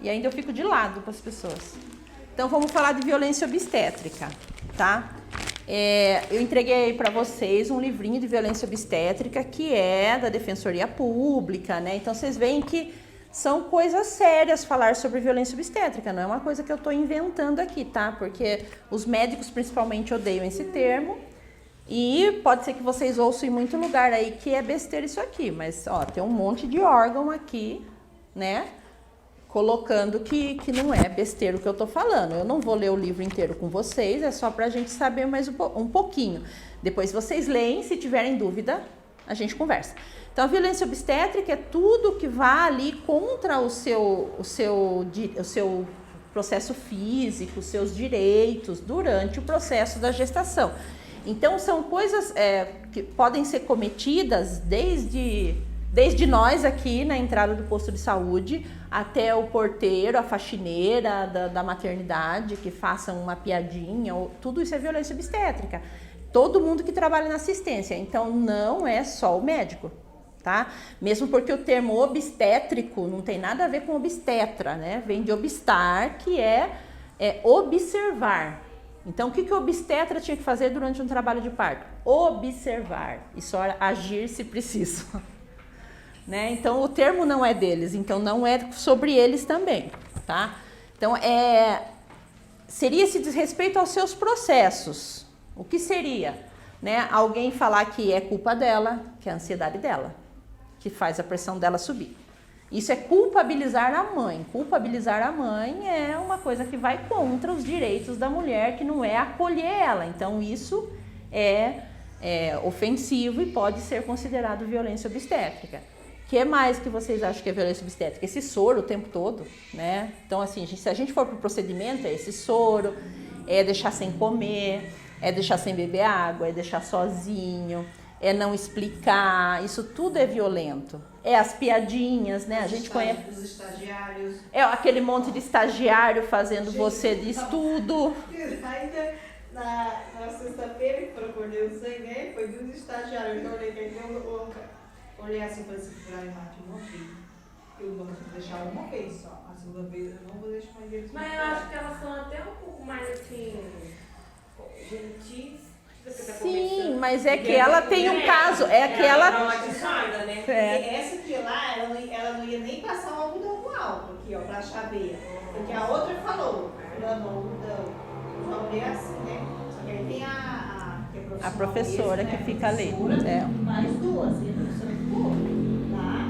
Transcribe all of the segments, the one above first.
E ainda eu fico de lado para as pessoas. Então vamos falar de violência obstétrica, tá? Eu entreguei para vocês um livrinho de violência obstétrica que é da Defensoria Pública, né? Então vocês veem que são coisas sérias falar sobre violência obstétrica, não é uma coisa que eu estou inventando aqui, tá? Porque os médicos principalmente odeiam esse termo e pode ser que vocês ouçam em muito lugar aí que é besteira isso aqui, mas ó, tem um monte de órgão aqui, né? Colocando que não é besteira o que eu tô falando. Eu não vou ler o livro inteiro com vocês, é só pra gente saber mais um pouquinho. Depois vocês leem, se tiverem dúvida, a gente conversa. Então, a violência obstétrica é tudo que vá ali contra o seu processo físico, os seus direitos durante o processo da gestação. Então, são coisas que podem ser cometidas desde nós aqui na entrada do posto de saúde até o porteiro, a faxineira da maternidade que façam uma piadinha, tudo isso é violência obstétrica. Todo mundo que trabalha na assistência, então não é só o médico, tá? Mesmo porque o termo obstétrico não tem nada a ver com obstetra, né? Vem de obstar, que é observar. Então, o que o obstetra tinha que fazer durante um trabalho de parto? Observar e só agir se preciso. Né? Então, o termo não é deles, então não é sobre eles também, tá? Então, seria esse desrespeito aos seus processos. O que seria? Né? Alguém falar que é culpa dela, que é a ansiedade dela, que faz a pressão dela subir. Isso é culpabilizar a mãe. Culpabilizar a mãe é uma coisa que vai contra os direitos da mulher, que não é acolher ela. Então, isso é ofensivo e pode ser considerado violência obstétrica. O que mais que vocês acham que é violência obstétrica? Esse soro o tempo todo, né? Então, assim, se a gente for para o procedimento, é esse soro, é deixar sem comer, é deixar sem beber água, é deixar sozinho, é não explicar, isso tudo é violento. É as piadinhas, né? A gente conhece... Os estagiários. É aquele monte de estagiário fazendo você de estudo. Ainda na sexta-feira que procurei o sangue, né? Foi dos estagiários, eu olhei que olhei assim para se virar e mate uma vez. Eu vou deixar uma vez só. A segunda vez eu não vou deixar mais eles. Mas eu acho que elas são até um pouco mais assim, gentis. Sim, mas é que ela tem um caso, é que ela... Porque essa aqui lá, ela não ia nem passar um algodão no álcool aqui, ó, pra chaveira. Porque a outra falou, não, algodão. Eu já olhei assim, né? Só que aí tem a professora que fica ali. Mais duas, e a professora ficou lá,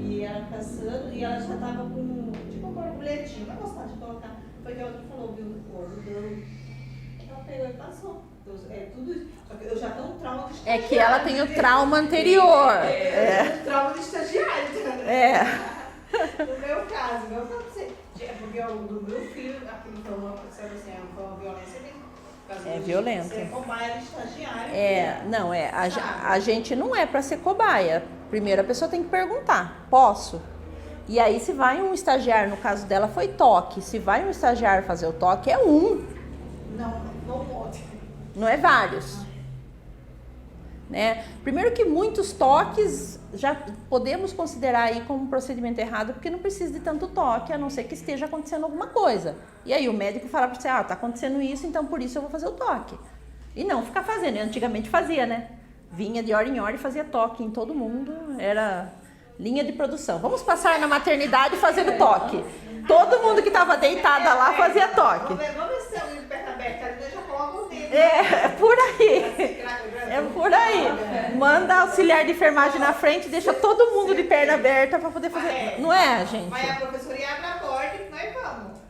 e ela passando, e ela já tava com, tipo, um borboletinho, vai gostar de colocar. Foi que a outra falou, viu, o algodão. Ela pegou e passou. Então, tudo isso. Só que eu já tenho um trauma de estagiário. É que ela tem o trauma anterior. O trauma de estagiário. No meu caso, porque do meu filho, aquilo foi uma violência mesmo. É violento. Ser cobaia de estagiário. Não, a gente não é para ser cobaia. Primeiro a pessoa tem que perguntar, posso? E aí se vai um estagiário, no caso dela foi toque, se vai um estagiário fazer o toque é um. Não pode. Não é vários. Né? Primeiro que muitos toques já podemos considerar aí como um procedimento errado, porque não precisa de tanto toque, a não ser que esteja acontecendo alguma coisa. E aí o médico fala para você, tá acontecendo isso, então por isso eu vou fazer o toque. E não ficar fazendo, antigamente fazia, né? Vinha de hora em hora e fazia toque em todo mundo, era linha de produção. Vamos passar na maternidade fazendo toque. Todo mundo que estava deitada lá fazia toque. Vamos ver se tem um perna aberta ali, já coloca o dedo. É por aí. É por aí. Manda auxiliar de enfermagem na frente e deixa todo mundo de perna aberta para poder fazer. Não é, gente? Vai a professora e abre a porta e nós vamos.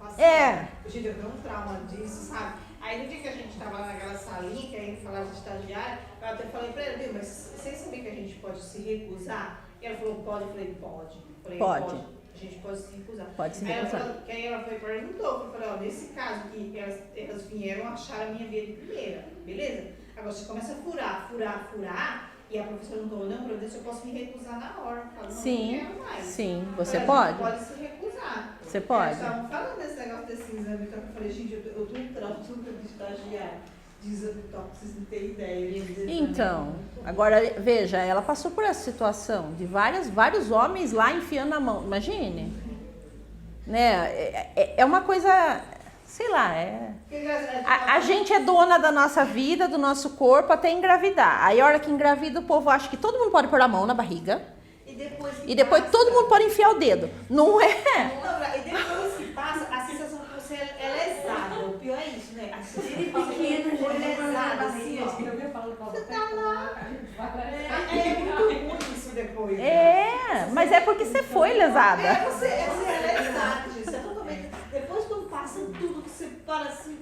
Gente, eu tenho um trauma disso, sabe? Aí no dia que a gente tava naquela salinha, que a gente falava de estagiário, eu até falei pra ela, viu, mas vocês sabem que a gente pode se recusar? E ela falou, pode? Eu falei, pode. Pode. A gente pode se recusar. Pode se recusar. Aí ela foi perguntou, eu falei, ó, nesse caso que elas vieram achar a minha via de primeira, beleza? Agora você começa a furar, e a professora não tá olhando pra ver se eu posso me recusar na hora. Eu falo, sim, não quero mais. sim, você pode. pode. Pode se recusar. Você pode. Eles estavam falando desse negócio desse exame, então eu falei, gente, eu tô um trauma super de estagiário. De exame top, vocês não têm ideia. Então, agora veja, ela passou por essa situação de vários homens lá enfiando a mão. Imagine. né? É uma coisa, sei lá, a gente é dona da nossa vida, do nosso corpo até engravidar. Aí a hora que engravida o povo acha que todo mundo pode pôr a mão na barriga. E depois todo mundo pode enfiar o dedo. Não é? E depois que passa, a sensação que você é lesada. O pior é isso, né? A sensação que você foi lesada, assim, ó. Você tá lá. É muito ruim isso depois. Mas é porque você foi lesada. Você é lesada, gente. Você é totalmente... Depois quando passa tudo, que você para assim...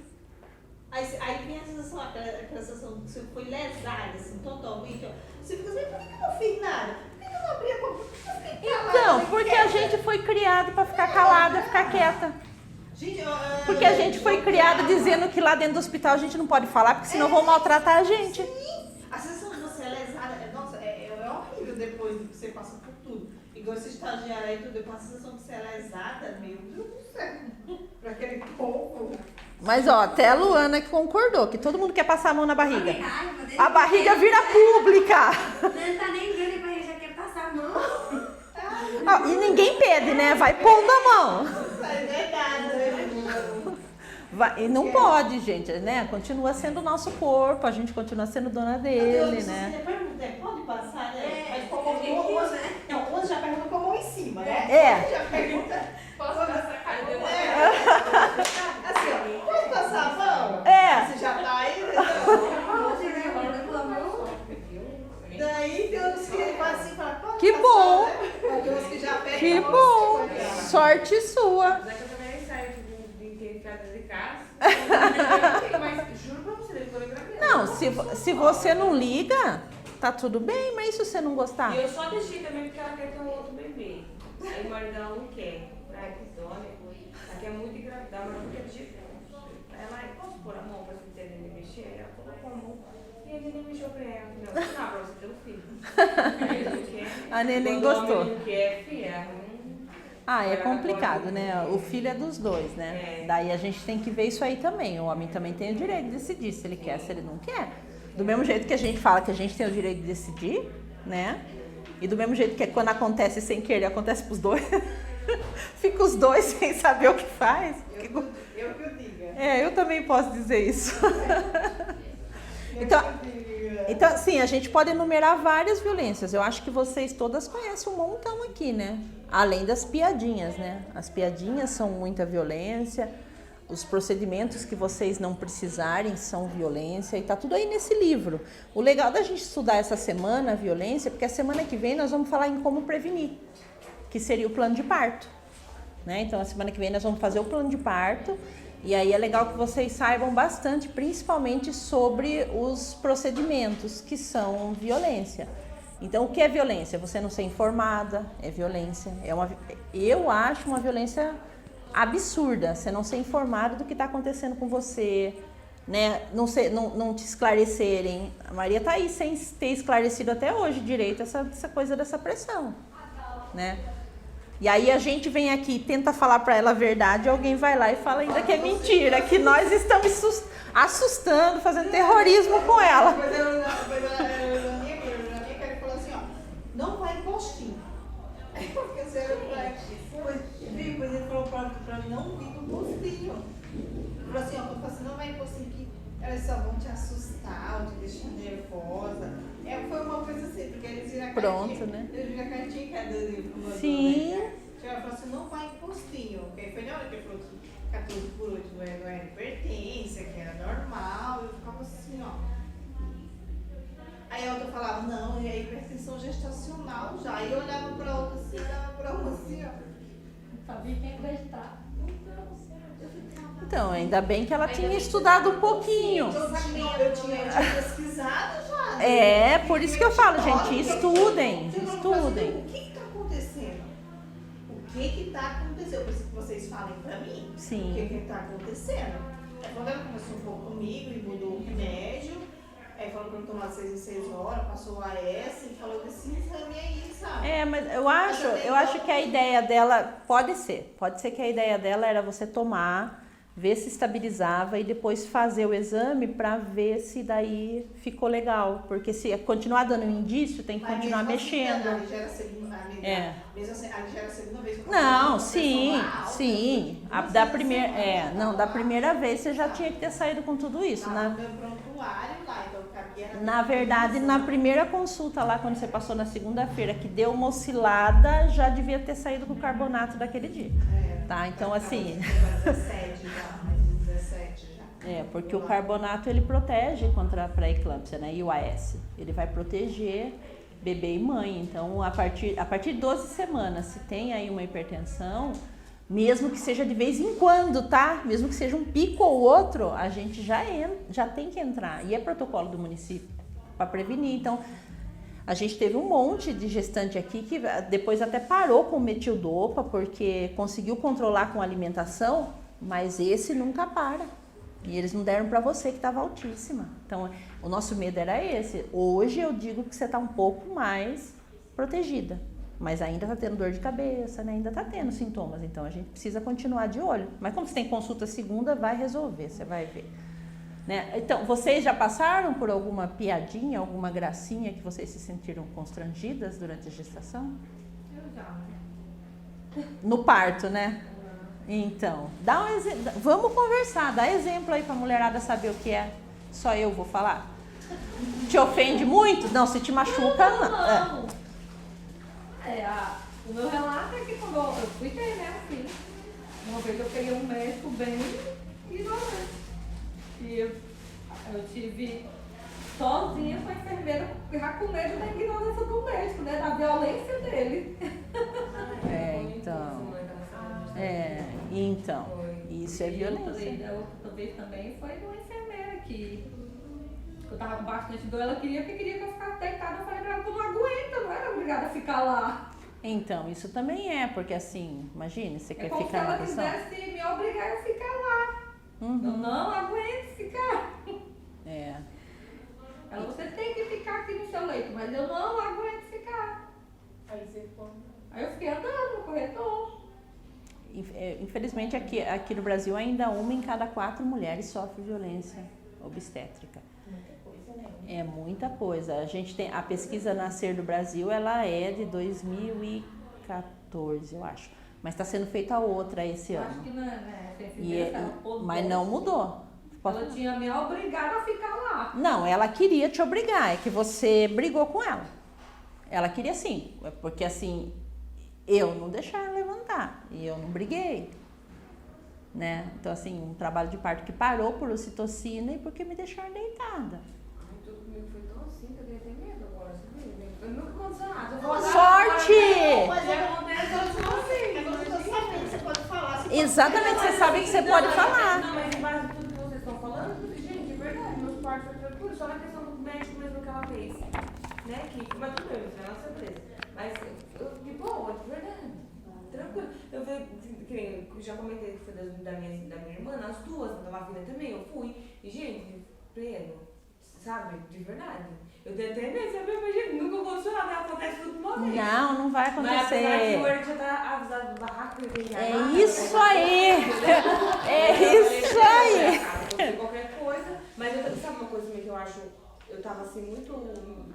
Aí vem a sensação, aquela sensação que você foi lesada, assim, totalmente, ó. Você fica assim, por que eu não fiz nada? Por que eu não abri a boca? Por que eu fiquei calada? Então, porque a gente foi criado pra ficar calada, ficar quieta. Porque a gente foi criado dizendo que lá dentro do hospital a gente não pode falar, porque senão vão maltratar a gente. Sim, a sensação de você é lesada, nossa, é horrível depois que você passa por tudo. Igual esse estagiário aí, tudo, depois a sensação de você é lesada, meu Deus do céu, pra aquele povo. Mas ó, até a Luana que concordou, que todo mundo quer passar a mão na barriga. A barriga vira pública. Não tá nem vendo, a barriga já quer passar a mão. E ninguém pede, né? Vai pondo a mão. É verdade, né? E não pode, gente, né? Continua sendo o nosso corpo, a gente continua sendo dona dele, né? Você pergunta, pode passar, né? Mas como hoje, né? Não, hoje já pergunta com a mão em cima, né? É. Já pergunta. Posso passar a cara dele? Assim, ó, pode passar a mão? Você já tá aí, né? Daí tem uns que fazem assim, fala, pode Que passar, bom. né? Tem uns que já pegam. Que bom. Sorte sua. Apesar que eu também saio de casa de casa. Mas juro pra você, depois eu gravei. Não, se você não liga, tá tudo bem, mas e se você não gostar? E eu só deixei também porque ela quer ter um outro bebê. Aí o marido dela não quer. Ai, que dó, né? Ela quer muito engravidar, mas não quer de jeito nenhum. Aí ela, posso pôr a mão pra você ter neném mexer? Aí ela colocou a mão. E a neném mexeu pra ela. Não, não dá pra você ter um filho. Aí ele não quer. A neném Quando o gostou. homem não quer, filha. É complicado, né? O filho é dos dois, né? É. Daí a gente tem que ver isso aí também. O homem também tem o direito de decidir se ele quer, se ele não quer. Do mesmo jeito que a gente fala que a gente tem o direito de decidir, né? E do mesmo jeito que quando acontece sem querer, acontece pros dois. Fica os dois sem saber o que faz. Eu que eu diga. Eu também posso dizer isso. Então, sim, a gente pode enumerar várias violências. Eu acho que vocês todas conhecem um montão aqui, né? Além das piadinhas, né? As piadinhas são muita violência. Os procedimentos que vocês não precisarem são violência. E tá tudo aí nesse livro. O legal da gente estudar essa semana a violência, porque a semana que vem nós vamos falar em como prevenir, que seria o plano de parto, né? Então, a semana que vem nós vamos fazer o plano de parto. E aí é legal que vocês saibam bastante, principalmente sobre os procedimentos que são violência. Então, o que é violência? Você não ser informada é violência. Eu acho uma violência absurda, você não ser informado do que está acontecendo com você, né? Não te esclarecerem. A Maria está aí sem ter esclarecido até hoje direito essa coisa dessa pressão, né? E aí a gente vem aqui e tenta falar para ela a verdade, alguém vai lá e fala ainda que é mentira, que nós estamos assustando, fazendo terrorismo com ela. Mas a minha cara falou assim, ó, não vai em postinho. Aí porque você vai, depois ele falou pra mim, não vir no postinho. Ele falou assim, ó, quando você não vai em postinho, que elas só vão te assustar, ou te deixar nervosa. Foi uma coisa assim, porque eles viram a cartinha. Pronto, né? Eles viram a cartinha que a Dani mandou. Sim. Né? Ela falou assim, não vai em postinho. Porque foi na hora que ele falou que 14 por 8 não era hipertensão, que era normal. Eu ficava assim, ó. Aí a outra falava, não, é hipertensão gestacional já. Aí eu olhava pra outra assim, olhava pra uma assim, ó. Sabia quem acreditar. Então, ainda bem que ela tinha estudado um pouquinho. Eu tinha pesquisado já. Por isso que eu falo, gente, estudem. O que está acontecendo? O que está acontecendo? Eu preciso que vocês falem pra mim. Sim. O que está acontecendo? Aí quando ela começou um pouco comigo e mudou o remédio, aí falou pra eu tomar 6 em 6 horas, passou o AS e falou desse exame aí, sabe? Mas eu acho que a ideia dela pode ser que a ideia dela era você tomar ver se estabilizava e depois fazer o exame para ver se daí ficou legal. Porque se continuar dando indício, tem que continuar mexendo. Ali já era a segunda, mesmo assim, ali já era a segunda vez que eu Não, passei sim, por uma pressão alta. sim. Da primeira vez você já tinha que ter saído com tudo isso, Tava né? no meu prontuário lá, então cabia era Na verdade, na primeira consulta lá, quando você passou na segunda-feira, que deu uma oscilada, já devia ter saído com o carbonato daquele dia. Tá? Então, assim... 17 já, mais de 17 já. Porque o carbonato, ele protege contra a pré-eclâmpsia, né? E o AS. Ele vai proteger bebê e mãe. Então, a partir de 12 semanas, se tem aí uma hipertensão, mesmo que seja de vez em quando, tá? Mesmo que seja um pico ou outro, a gente já tem que entrar. E é protocolo do município para prevenir. Então, a gente teve um monte de gestante aqui que depois até parou com o metildopa, porque conseguiu controlar com a alimentação, mas esse nunca para. E eles não deram para você que estava altíssima. Então, o nosso medo era esse. Hoje eu digo que você está um pouco mais protegida, mas ainda está tendo dor de cabeça, né? Ainda está tendo sintomas. Então, a gente precisa continuar de olho. Mas como você tem consulta segunda, vai resolver, você vai ver. Né? Então, vocês já passaram por alguma piadinha, alguma gracinha que vocês se sentiram constrangidas durante a gestação? Eu já. No parto, né? Então, dá um exemplo, vamos conversar, dá exemplo aí pra mulherada saber o que é. Só eu vou falar. Te ofende muito? Não, se te machuca, não. O meu relato é que quando eu fui ter, né, assim, uma vez eu peguei um médico bem ignorante. E eu tive sozinha com a enfermeira, já com medo da ignorância do médico, né, da violência dele. Então, isso é violência. E outra vez também foi de uma enfermeira que eu tava com bastante dor, ela queria que eu ficasse deitada, eu falei pra ela que eu não aguento, eu não era obrigada a ficar lá. Então, isso também porque assim, imagine, você quer como ficar se na ela posição. quisesse me obrigar a ficar lá. Eu não aguento ficar. Ela, você tem que ficar aqui no seu leito, mas eu não aguento ficar. Aí eu fiquei andando no corredor. Infelizmente, aqui no Brasil, ainda 1 em cada 4 mulheres sofre violência obstétrica. Muita coisa, né? É muita coisa. A gente tem a pesquisa Nascer do Brasil, ela é de 2014, eu acho. Mas está sendo feita outra esse Eu acho ano. que não é, Mas não mudou. Ela tinha me obrigado a ficar lá. Não, ela queria te obrigar, é que você brigou com ela. Ela queria sim, porque assim, eu não deixei ela levantar e eu não briguei, né? Então assim, um trabalho de parto que parou por ocitocina e porque me deixaram deitada. Tudo comigo foi tão assim que eu tenho até medo agora, sabe? Eu nunca aconteceu nada. Sorte! Mas você pode falar. Exatamente, você sabe que você pode falar. Não, mas em base de tudo que vocês estão falando, gente, é verdade, meus partos foi tranquilo, só na questão do médico mesmo que ela fez. Né? Mas tudo bem, não é uma surpresa. Mas de boa, de verdade. Tranquilo. Eu já comentei que foi da minha irmã, as duas, da Lavina também, eu fui. E, gente, pleno, sabe? De verdade. Eu tenho até medo, sabe? Imagina, nunca aconteceu nada, acontece tudo de uma vez. Não vai Mas apesar que o acontecer. Word já tá avisado do barraco, ele tem É isso aí! É isso aí! Qualquer coisa. Mas sabe uma coisa também que eu acho, eu tava assim, muito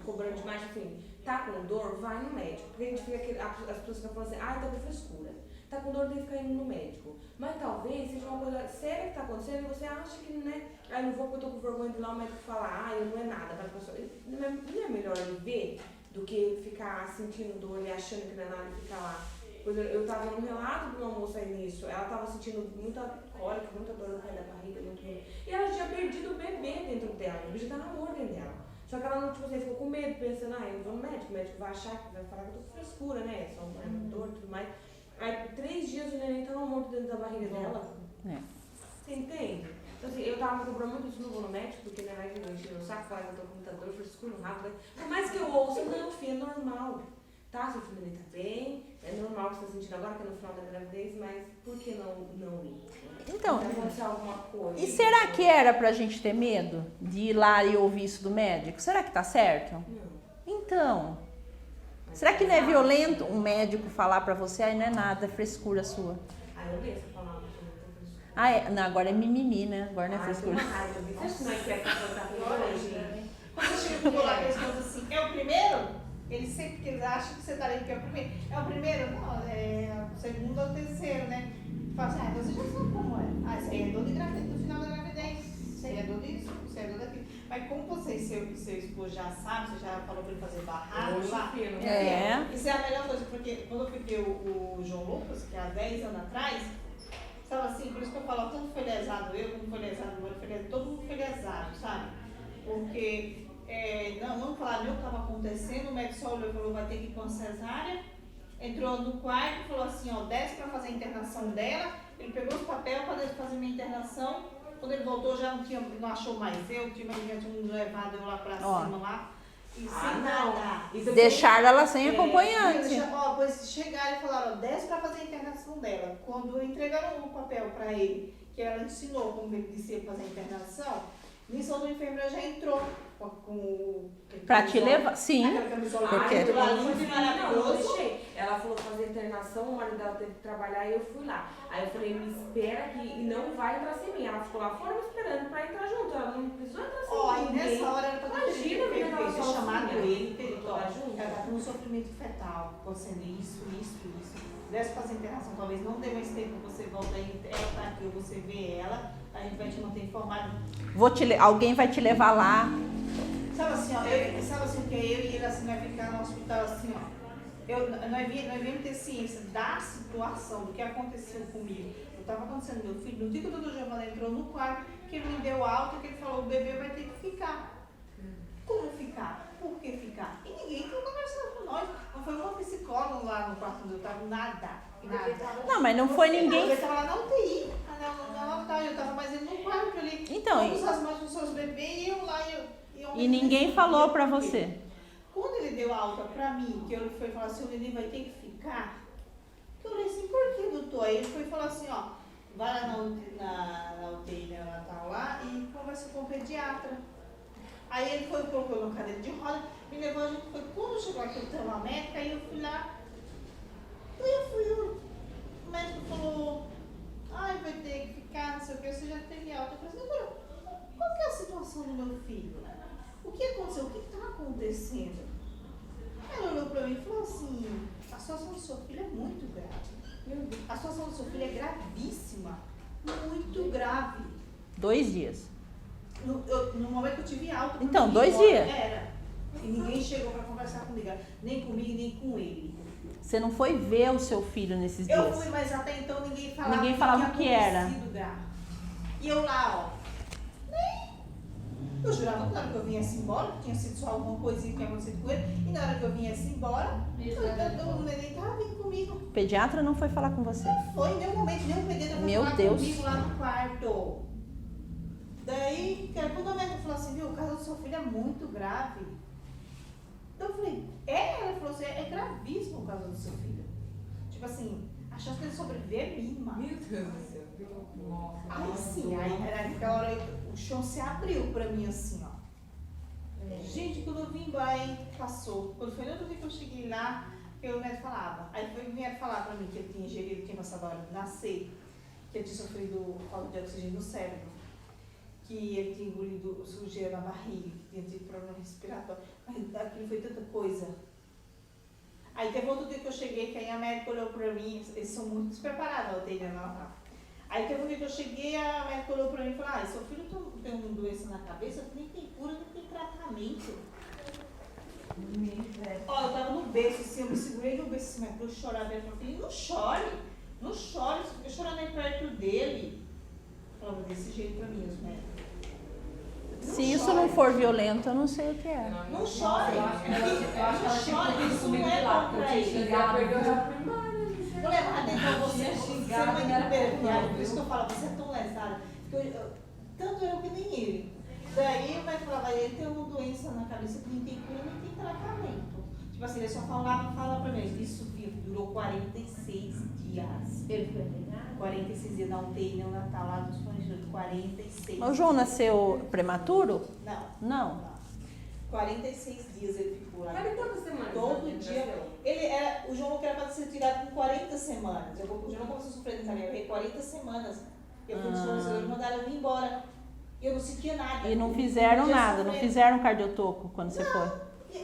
cobrando demais, assim, tá com dor, vai no médico. Porque a gente fica, as pessoas ficam falando assim, tá com frescura. Tá com dor, tem que ficar indo no médico. Mas talvez seja uma coisa séria que tá acontecendo e você acha que, né, não vou porque eu tô com vergonha de ir lá o médico falar, eu não é nada pra pessoa. Não é melhor ele ver do que ficar sentindo dor e achando que não é nada e ficar lá. Pois eu tava no relato de uma moça aí nisso, ela tava sentindo muita cólica, muita dor no pé da barriga, muito. E ela tinha perdido o bebê dentro dela, o bebê já tava morto dentro dela. Só que ela não, tipo, ficou com medo, pensando, eu vou no médico, o médico vai achar que vai falar que eu tô com frescura, né? Só uma dor e tudo mais. Aí 3 dias o neném tava morto dentro da barriga dela. Você entende? Então assim, eu tava me cobrando muito isso, não vou no médico, porque minha mãe me encheu o saco, fala que eu tô com muita dor, frescura no rabo. Por mais que eu ouça, não, filho, é normal. Tá, seu filho tá bem, é normal que você tá sentindo agora, que é no final da gravidez, mas por que não ir? Então, acontecer alguma coisa. e será que era pra gente ter medo de ir lá e ouvir isso do médico? Será que tá certo? Não. Então, será que não é violento um médico falar pra você, não é nada, é frescura sua? Aí eu li essa palavra, Ah, não, agora é mimimi, né? Agora não é Ai, frescura. tem uma raiva disso. Acho que não é que é pra contar com hoje. Quando chega pro lá, eles falam assim, é o primeiro? Eles sempre que eles acham que você tá ali que é o primeiro. É o primeiro? Não, é o segundo ou o terceiro, né? Fala assim, então você já sabe como é. Ah, isso aí é dor de gravidez, no final da gravidez. Isso aí é dor disso, isso aí é dor daquilo. Mas como você e seu esposo já sabe, você já falou pra ele fazer barraco lá. É. Isso é a melhor coisa, porque quando eu fiquei o João Lucas, que há 10 anos atrás, estava assim, por isso que eu falo, tanto foi lesado eu, como foi lesado o outro, todo mundo foi lesado, sabe? Porque não falaram o que estava acontecendo, o médico só olhou e falou, vai ter que ir com a cesárea. Entrou no quarto e falou assim, ó, desce para fazer a internação dela. Ele pegou os papéis para fazer minha internação. Quando ele voltou já não achou mais eu, já tinha levado eu lá para cima lá. E sem nada. Deixaram ela sem acompanhante. Depois chegaram e falaram, ó, desce para fazer a internação dela. Quando entregaram o papel para ele, que ela ensinou como ele disse fazer a internação, nisso a enfermeira já entrou com Pra te levar, sim. Porque ela falou fazer internação, o marido dela teve que trabalhar e eu fui lá. Aí eu falei, me espera aqui e não vai entrar sem mim. Ela ficou lá fora me esperando pra entrar junto. Ela não precisou entrar sem mim. Ó, e nessa hora ela Imagina, ter chamado ele, ele toda junto. ela tá com um sofrimento fetal, acontecendo isso. Desce fazer internação, talvez não dê mais tempo, você volta aí, ela tá aqui, ou você vê ela, a gente vai te manter informado. Alguém vai te levar lá. Sabe assim, ó, sabe assim, que eu e ele assim, vai ficar no hospital assim, ó. Nós viemos ter ciência da situação, do que aconteceu comigo. Eu estava acontecendo com meu filho, no dia que o doutor Giovanni entrou no quarto, que ele me deu alta, que ele falou, o bebê vai ter que ficar. Como ficar? Por que ficar? E ninguém tinha conversado com nós. Não foi uma psicóloga lá no quarto onde eu estava, nada. Não, mas não foi ninguém. Ele estava lá na UTI. Eu estava mais ele no quarto ali. Então, todas as mães dos seus bebês e eu lá. E ninguém falou pra você. Quando ele deu alta pra mim, que ele foi falar assim, o neném vai ter que ficar, eu falei assim, por que, doutor? Aí ele foi falar assim, ó, vai lá na UTI neonatal lá e conversa com o pediatra. Aí ele foi, colocou na cadeira de roda, me levou junto, foi quando chegou aqui o tema médica, aí eu fui lá, o médico falou, ai, vai ter que ficar, não sei o que, você já teve alta. Eu falei assim, doutora, qual que é a situação do meu filho? O que aconteceu? O que está acontecendo? Ela olhou para mim e falou assim, a situação do seu filho é muito grave. A situação do seu filho é gravíssima. Muito grave. 2 dias. No momento que eu tive alta. Então, 2 dias. Era. E ninguém chegou para conversar comigo. Nem comigo, nem com ele. Você não foi ver o seu filho nesses dias? Eu fui, mas até então ninguém falava o que era. Grave. E eu lá, ó. Eu jurava que na hora que eu vinha embora, que tinha sido só alguma coisinha que tinha acontecido com ele, e na hora que eu vinha embora, o neném estava vindo comigo. O pediatra não foi falar com você? Não foi, em nenhum momento, nem o pediatra foi falar comigo lá no quarto. Daí, quando a médica falou assim, viu, o caso do seu filho é muito grave. Então eu falei, ela falou assim, é gravíssimo o caso do seu filho. Tipo assim, a chance dele sobreviver é mínima. Meu Deus do céu. Aí sim, aí naquela hora o chão se abriu pra mim assim, ó. Gente, quando eu vim embora, aí passou. Quando foi no outro dia que eu cheguei lá, que o médico falava. Aí vieram falar pra mim que ele tinha ingerido, tinha passado a hora de nascer, que ele tinha sofrido falta de oxigênio no cérebro, que ele tinha engolido sujeira na barriga, que tinha tido problema respiratório. Mas aquilo foi tanta coisa. Aí teve outro dia que eu cheguei, que aí a médica olhou pra mim, eles são muito despreparados, a UTI neonatal. Aí teve um dia que eu cheguei, a médica olhou pra mim e falou, seu filho tem uma doença na cabeça, nem tem cura, nem tem tratamento. Ó, eu tava no berço, assim, eu me segurei no berço, assim, mas eu chorava, eu falei, não chore, você fica chorando aí perto dele. Falava desse jeito pra mim, os médicos. Se isso não for violento, eu não sei o que é. Não chore, Eu acho que ela isso não é bom pra ele. Vou levar dentro de você, você é uma primeira, por isso que eu falo, você é tão lesada, tanto eu que nem ele. Daí o médico falava, ele tem uma doença na cabeça que nem tem cura, nem tem tratamento. Tipo assim, ele só fala pra mim, isso durou 46 dias. Ele foi internado? 46 dias na UTI neonatal lá dos fornecedores, 46. O João nasceu prematuro? Não. 46 dias ele ficou lá. Mas quantas semanas? Todo dia. O João era para ser tirado com 40 semanas. O João começou a sofrer de caminho, 40 semanas. Eu fui no sono, eles mandaram eu ir embora. Eu não sentia nada. E não fizeram nada, não fizeram cardiotoco quando você foi?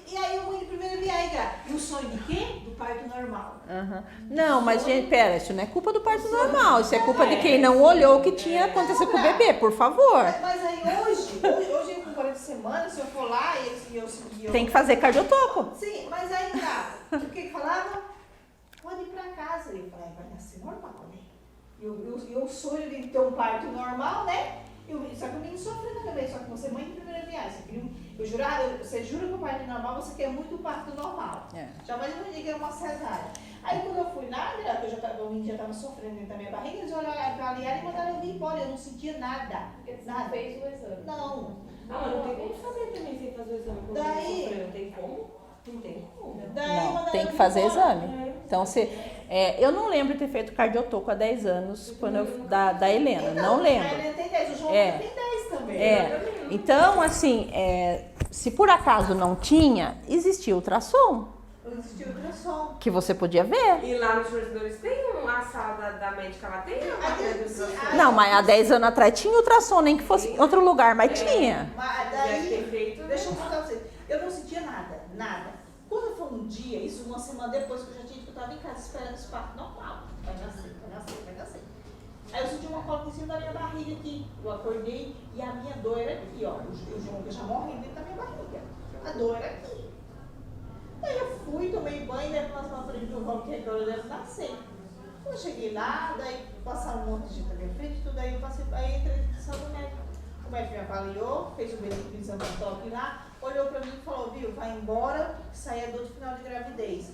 E aí eu fui de primeira viagem, e o sonho de quê? Do parto normal. Uhum. Não, mas gente, pera, isso não é culpa do parto normal, isso é culpa de quem não olhou o que tinha acontecido com o bebê, por favor. Mas aí hoje com 40 semanas, se eu for lá e eu Tem que fazer cardiotoco. Sim, mas aí tá. O que falava? Pode ir pra casa. Eu falei, vai nascer normal, né? E o sonho de ter um parto normal, né? Só que eu nem sofrendo também, só que você é mãe de primeira viagem. Você jura que o parto normal, você quer muito o parto normal. Jamais eu digo que era uma cesárea. Aí quando eu fui na que o menino já estava sofrendo dentro da minha barriga, eles olharam pra aliar e mandaram eu vir embora. Eu não sentia nada. Porque você Nada. fez o exame. Não. Ah, mas não tem como saber também sem fazer o exame quando Daí- você sofreu. Não tem como? Não tem como. Daí Não, mandaram tem eu que vir fazer embora. exame. Então, eu não lembro de ter feito cardiotoco há 10 anos, da Helena, Então, não lembro. A Helena tem 10, o João É. tem 10 também. Então, assim, se por acaso não tinha, existia ultrassom, Eu assisti o ultrassom. que você podia ver. E lá nos fornecedores tem a sala da médica, lá tem a máquina de ultrassom. Não, mas há 10 anos atrás tinha ultrassom, nem que fosse em outro lugar, mas tinha. Mas Deve ter daí, feito. deixa eu contar pra vocês, eu não sentia nada, nada. Quando foi um dia, isso uma semana depois que eu já tinha, que eu estava em casa esperando esse parto normal. Vai nascer, vai nascer, vai nascer. Aí eu senti uma cólica em cima da minha barriga aqui. Eu acordei e a minha dor era aqui, ó. O João já morrendo dentro da minha barriga. A dor era aqui. Aí eu fui, tomei banho, daí nós falamos para o João que agora deve nascer. Eu cheguei lá, daí passaram um monte de gente na minha frente, tudo aí eu passei, aí entrei na sala do médico. O médico me avaliou, fez o meu exame de toque lá, olhou pra mim e falou, viu, vai embora, que isso aí é dor de final de gravidez.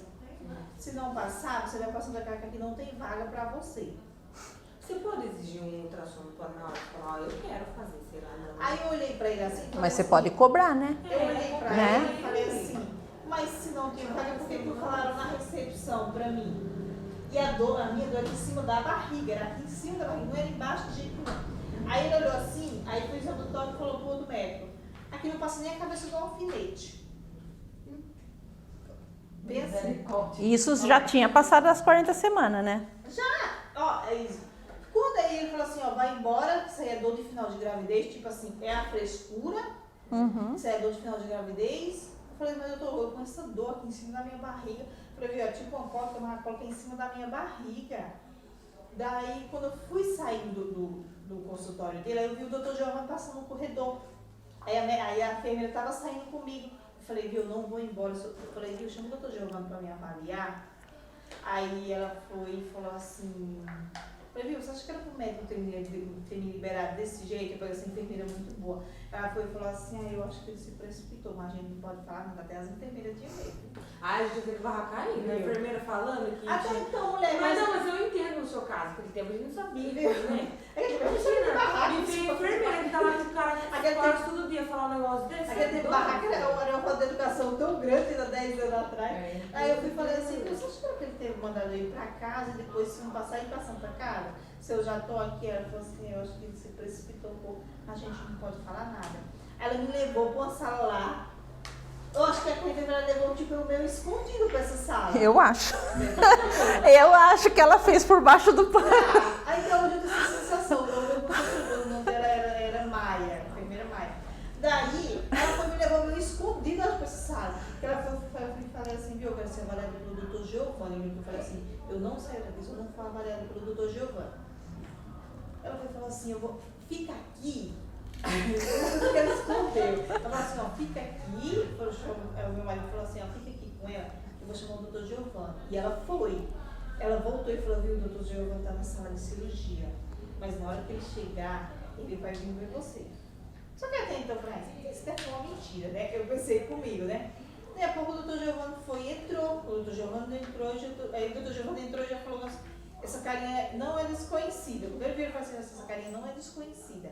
Se não passar, você vai passando da carga que não tem vaga pra você. Você pode exigir um ultrassom na hora de falar, eu quero fazer, será não? Aí eu olhei pra ele assim, falei Mas você assim, pode cobrar, né? eu olhei pra Né? ele e falei assim, mas se não tem vaga, por que que falaram na recepção pra mim? E a minha dor era em cima da barriga, era aqui em cima da barriga, não era embaixo de jeito nenhum. Aí ele olhou assim, aí fez o exame do toque e falou pro outro médico, aqui não passa nem a cabeça do alfinete. Bem assim. E isso já tinha passado das 40 semanas, né? Ó, é isso. Quando aí ele falou assim, ó, vai embora, isso aí é dor de final de gravidez, tipo assim, é a frescura, isso aí é dor de final de gravidez. Eu falei, mas eu com essa dor aqui em cima da minha barriga. Eu falei, ó, tipo uma cólica em cima da minha barriga. Daí, quando eu fui saindo do consultório dele, aí eu vi o doutor Giovanni passando no corredor. Aí a enfermeira estava saindo comigo. Eu falei, viu, eu não vou embora. Eu falei, viu, chama o doutor Giovanni para me avaliar. Aí ela foi e falou assim, falei, viu, você acha que era pro médico ter me liberado desse jeito? Eu falei, essa enfermeira é muito boa. Ela foi e falou assim, eu acho que ele se precipitou, mas a gente não pode falar nada, até as enfermeiras tinham medo. Ah, a gente teve barraca aí, né? A enfermeira falando que... Até então, mulher, Mas não, mas eu entendo o seu caso, porque tempo a gente não sabia, né? É que a gente vai barraca. E tem enfermeira que tá lá com o cara que quase todo dia falar um negócio desse. Aquele tempo barraca era uma educação tão grande, há 10 anos atrás. Aí eu fui e falei assim, você acha que ele teve mandado eu ir pra casa e depois se não passar, ir pra Santa Casa? Se eu já tô aqui, ela falou assim, eu acho que ele se precipitou um pouco, a gente não pode falar nada. Ela me levou pra uma sala lá. Eu acho que a enfermeira levou tipo o meu escondido pra essa sala. Eu acho. Eu acho que ela fez por baixo do pano. Aí então eu tive essa sensação. O nome dela era Maia, a enfermeira Maia. Daí, ela foi me levou meu escondido pra essa sala. Ela foi e falei assim, viu, eu quero ser avaliada pelo doutor Giovanni. Eu falei assim, eu não saio daqui se eu não for avaliada pelo doutor Giovanni. Ela foi e falou assim, fica aqui. Ela escondeu. Ela falou assim, ó, fica aqui. O meu marido falou assim, ó, fica aqui com ela, eu vou chamar o doutor Giovanni. E ela foi. Ela voltou e falou, viu, o doutor Giovanni está na sala de cirurgia. Mas na hora que ele chegar, ele vai vir ver você. Só que até então eu falei, isso deve ser uma mentira, né? Eu pensei comigo, né? Daí a pouco o doutor Giovanni foi e entrou. O doutor Giovanni entrou, aí o doutor Giovanni entrou e já falou assim, essa carinha não é desconhecida. Quando ele veio e falou assim, essa carinha não é desconhecida.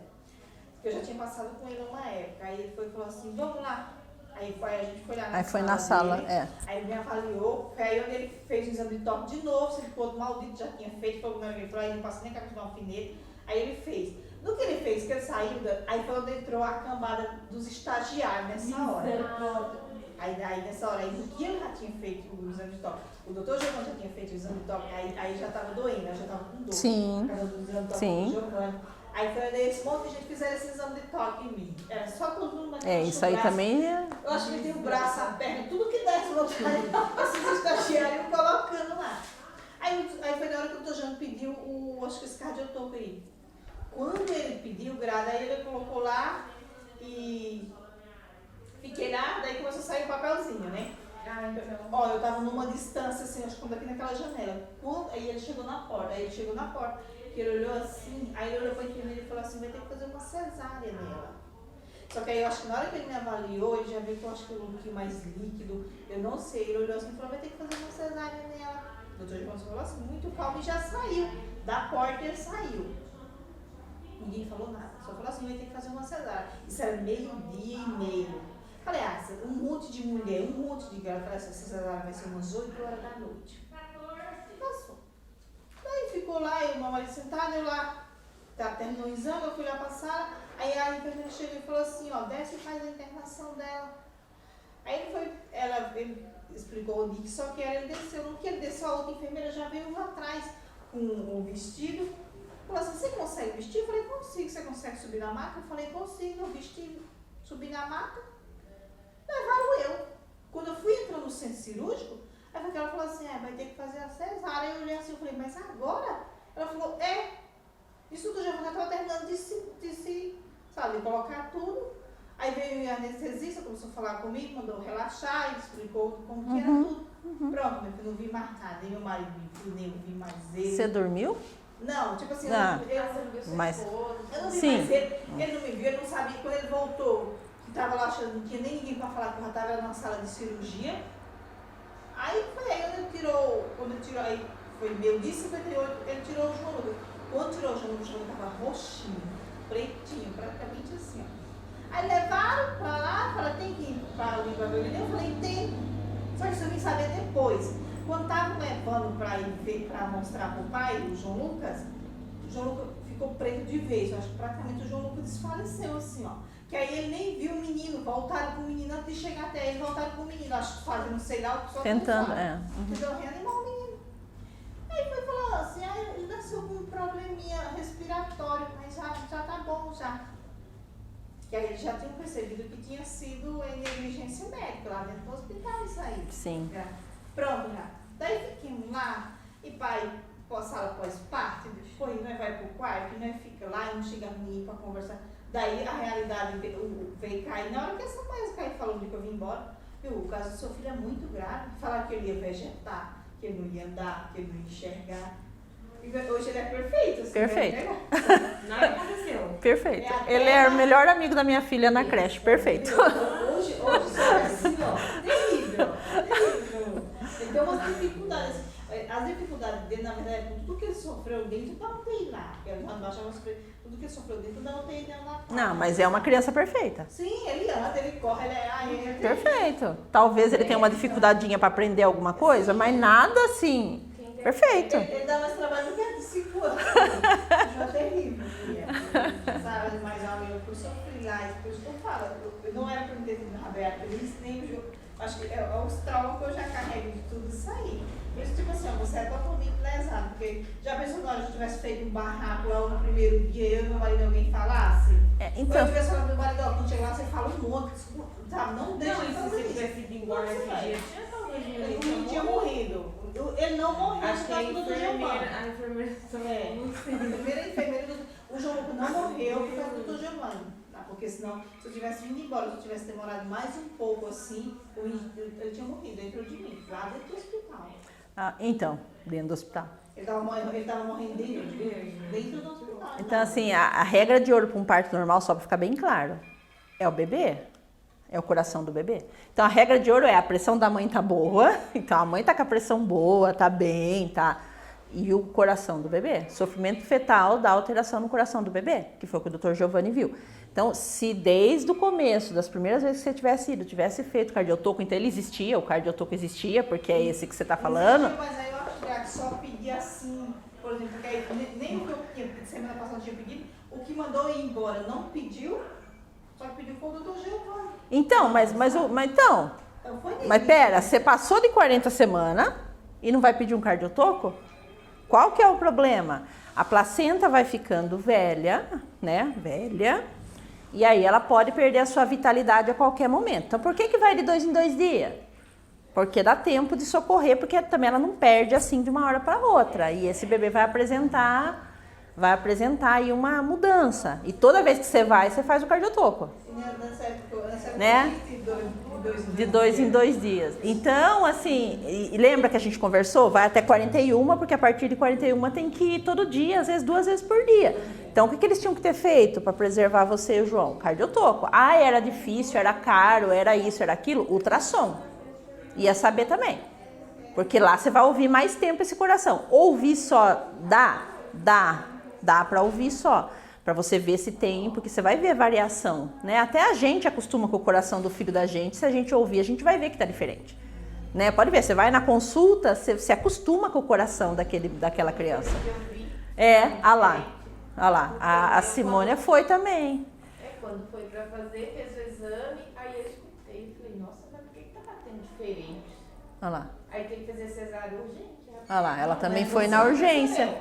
Eu já tinha passado com ele uma época. Aí ele foi e falou assim, vamos lá. Aí a gente foi lá na Aí foi na sala, dele. Aí ele me avaliou, foi aí onde ele fez o exame de toque de novo, se ele pôr maldito já tinha feito, foi o ele falou, aí não passa nem a cabeça de um alfinete. Aí ele fez. No que ele fez, que ele saiu, aí foi onde entrou a cambada dos estagiários nessa hora. Aí nessa hora, aí no que ele já tinha feito o exame de toque, o doutor Giovanni já tinha feito o exame de toque, aí já estava doendo, já estava com dor. Sim. Por causa do exame de toque Sim. do Giovanni. Aí foi esse monte de gente fizeram esse exame de toque em mim. Era só todo mundo naquele Isso aí braço. também é. Eu acho que tem o braço, a perna, tudo que desce no outro esses estagiários colocando lá. Aí foi na hora que o doutor Jânio pediu acho que esse cardiotoco aí. Quando ele pediu, grada, aí ele colocou lá e fiquei lá, daí começou a sair o papelzinho, né? Ó, eu tava numa distância, assim, acho que aqui naquela janela. Aí ele chegou na porta, que ele olhou assim, aí ele olhou pra enfermeira e falou assim, vai ter que fazer uma cesárea nela. Só que aí eu acho que na hora que ele me avaliou, ele já viu que eu acho que um pouquinho mais líquido, eu não sei, ele olhou assim e falou, vai ter que fazer uma cesárea nela. O doutor Giovanni falou assim, muito calmo, e já saiu. Da porta ele saiu. Ninguém falou nada, só falou assim, vai ter que fazer uma cesárea. Isso era 12:30. Falei, um monte de mulher, um monte de galera, falei, essa cesárea vai ser umas 8 horas da noite. E passou. Daí ficou lá, eu, meu marido sentado, eu lá, terminou o exame, eu fui lá pra sala, aí a enfermeira chegou e falou assim, ó, desce e faz a internação dela. Aí ele explicou onde que só que era, ele desceu, no que ele desceu, a outra enfermeira já veio lá atrás com o vestido. Falou assim, você consegue vestir? Eu falei, consigo. Você consegue subir na maca? Eu falei, consigo. Eu vesti, subi na maca, levaram eu. Quando eu fui entrando no centro cirúrgico, aí ela falou assim, vai ter que fazer a cesárea. Aí eu olhei assim, eu falei, mas agora? Ela falou, isso tudo já estava terminando de se colocar tudo. Aí veio o anestesista, começou a falar comigo, mandou relaxar, ele explicou como que era tudo. Pronto, meu filho, não vi mais nada. Nem meu marido me viu, nem eu vi mais ele. Você dormiu? Não, tipo assim, Mas eu não vi sim. mais ele não me viu, ele não sabia. Quando ele voltou, que estava lá achando que não tinha nem ninguém para falar, que eu já estava na sala de cirurgia. Aí foi aí, quando ele tirou, aí foi meio dia 58, ele tirou o João Lucas. Quando tirou o João Lucas estava roxinho, pretinho, praticamente assim, ó. Aí levaram pra lá, falaram, tem que ir para o Livro Vermelho? Eu falei, tem. Só que isso eu vim saber depois. Quando estavam levando para ir ver, para mostrar pro pai, o João Lucas ficou preto de vez. Eu acho que praticamente o João Lucas desfaleceu assim, ó. Que aí ele nem viu o menino, voltaram com o menino antes de chegar até ele, voltaram com o menino. Acho que fazendo, sei lá, o que só tentando, Entendeu? Reanimar o menino. Aí foi falando assim, ele nasceu com um probleminha respiratório, mas já tá bom já. Que aí eles já tinham percebido que tinha sido em negligência médica lá dentro do hospital, isso aí. Sim. Já. Pronto, já. Daí fiquemos lá, e pai, sala pós-parto, depois nós vai pro quarto, nós fica lá e não chega ninguém pra conversar. Daí a realidade veio cair. Na hora que essa mãe caiu falando que eu vim embora, viu, o caso do seu filho é muito grave. Falar que ele ia vegetar, que ele não ia andar, que ele não ia enxergar. Hoje ele é perfeito. Assim, Perfeito. Nada aconteceu. Perfeito. Ele é o melhor amigo da minha filha na creche. Perfeito. Hoje só é assim, ó, terrível. Ele tem umas dificuldades. As dificuldades dele, na verdade, é tudo que ele sofreu dentro da UTI lá. Tudo que ele sofreu dentro da UTI lá. Não, mas é uma criança perfeita. Sim, ele anda, ele corre, ele é Perfeito. Talvez ele tenha uma dificuldadinha para aprender alguma coisa, mas nada assim. Perfeito. Ele dá mais trabalho do que a de 5 anos. É terrível. Sabe, mas eu sofri lá, por isso que eu falo. Eu não era para me ter sido rabeado, eu ensinei o jogo. Acho que é os traumas que eu já carrego de tudo isso aí. Por isso, tipo assim, você é totalmente lesado. Porque já pensou na hora que eu tivesse feito um barraco lá no primeiro dia, eu e meu marido e alguém falasse? Então. Ou eu tivesse falado pro meu marido, ó, quando chegar lá, você fala um monte, sabe? Não deixa Não, ele e se fazer você isso. tivesse ido embora esse dia, tinha talvez Ele não tinha morrido. Ele não morreu Acho por que a causa do Giovanni. enfermeira também, não A sei. primeira enfermeira o João Lucas não morreu por causa do Giovanni. Tá? Porque senão, se eu tivesse vindo embora, se eu tivesse demorado mais um pouco assim, ele tinha morrido dentro de mim, lá dentro do hospital. Então, dentro do hospital. Ele tava morrendo dentro do hospital. Então, assim, a regra de ouro para um parto normal, só para ficar bem claro, é o bebê. É o coração do bebê. Então, a regra de ouro é a pressão da mãe tá boa. Então, a mãe tá com a pressão boa, tá bem, tá... E o coração do bebê. Sofrimento fetal dá alteração no coração do bebê, que foi o que o Dr. Giovanni viu. Então, se desde o começo, das primeiras vezes que você tivesse feito cardiotoco, então ele existia, o cardiotoco existia, porque é esse que você tá falando. Mas aí eu acho que só pedir assim, por exemplo, porque aí, nem o que eu tinha, semana passada tinha pedido, o que mandou ir embora não pediu, só que pediu foi o Dr. Giovanni. Então, mas Então foi Mas isso. pera, você passou de 40 semanas e não vai pedir um cardiotoco? Qual que é o problema? A placenta vai ficando velha, né? Velha. E aí ela pode perder a sua vitalidade a qualquer momento. Então por que vai de 2 em 2 dias? Porque dá tempo de socorrer, porque também ela não perde assim de uma hora para outra. E esse bebê vai apresentar aí uma mudança. E toda vez que você vai, você faz o cardiotoco. Nessa época, Né? De 2 em 2 dias. dias. Então, assim, e lembra que a gente conversou? Vai até 41, porque a partir de 41 tem que ir todo dia, às vezes 2 vezes por dia. Então, o que eles tinham que ter feito para preservar você e o João? Cardiotoco. Ah, era difícil, era caro, era isso, era aquilo. Ultrassom. Ia saber também. Porque lá você vai ouvir mais tempo esse coração. Ouvir só dá para ouvir só. Para você ver se tem, porque você vai ver a variação, né? Até a gente acostuma com o coração do filho da gente. Se a gente ouvir, a gente vai ver que tá diferente, né? Pode ver, você vai na consulta, você se acostuma com o coração daquela criança. Olha lá, a Simônia foi também. Quando foi pra fazer, fez o exame, aí eu escutei, falei, nossa, mas por que tá batendo diferente? Olha lá, Aí tem que fazer cesárea urgente. olha lá, ela também foi na urgência.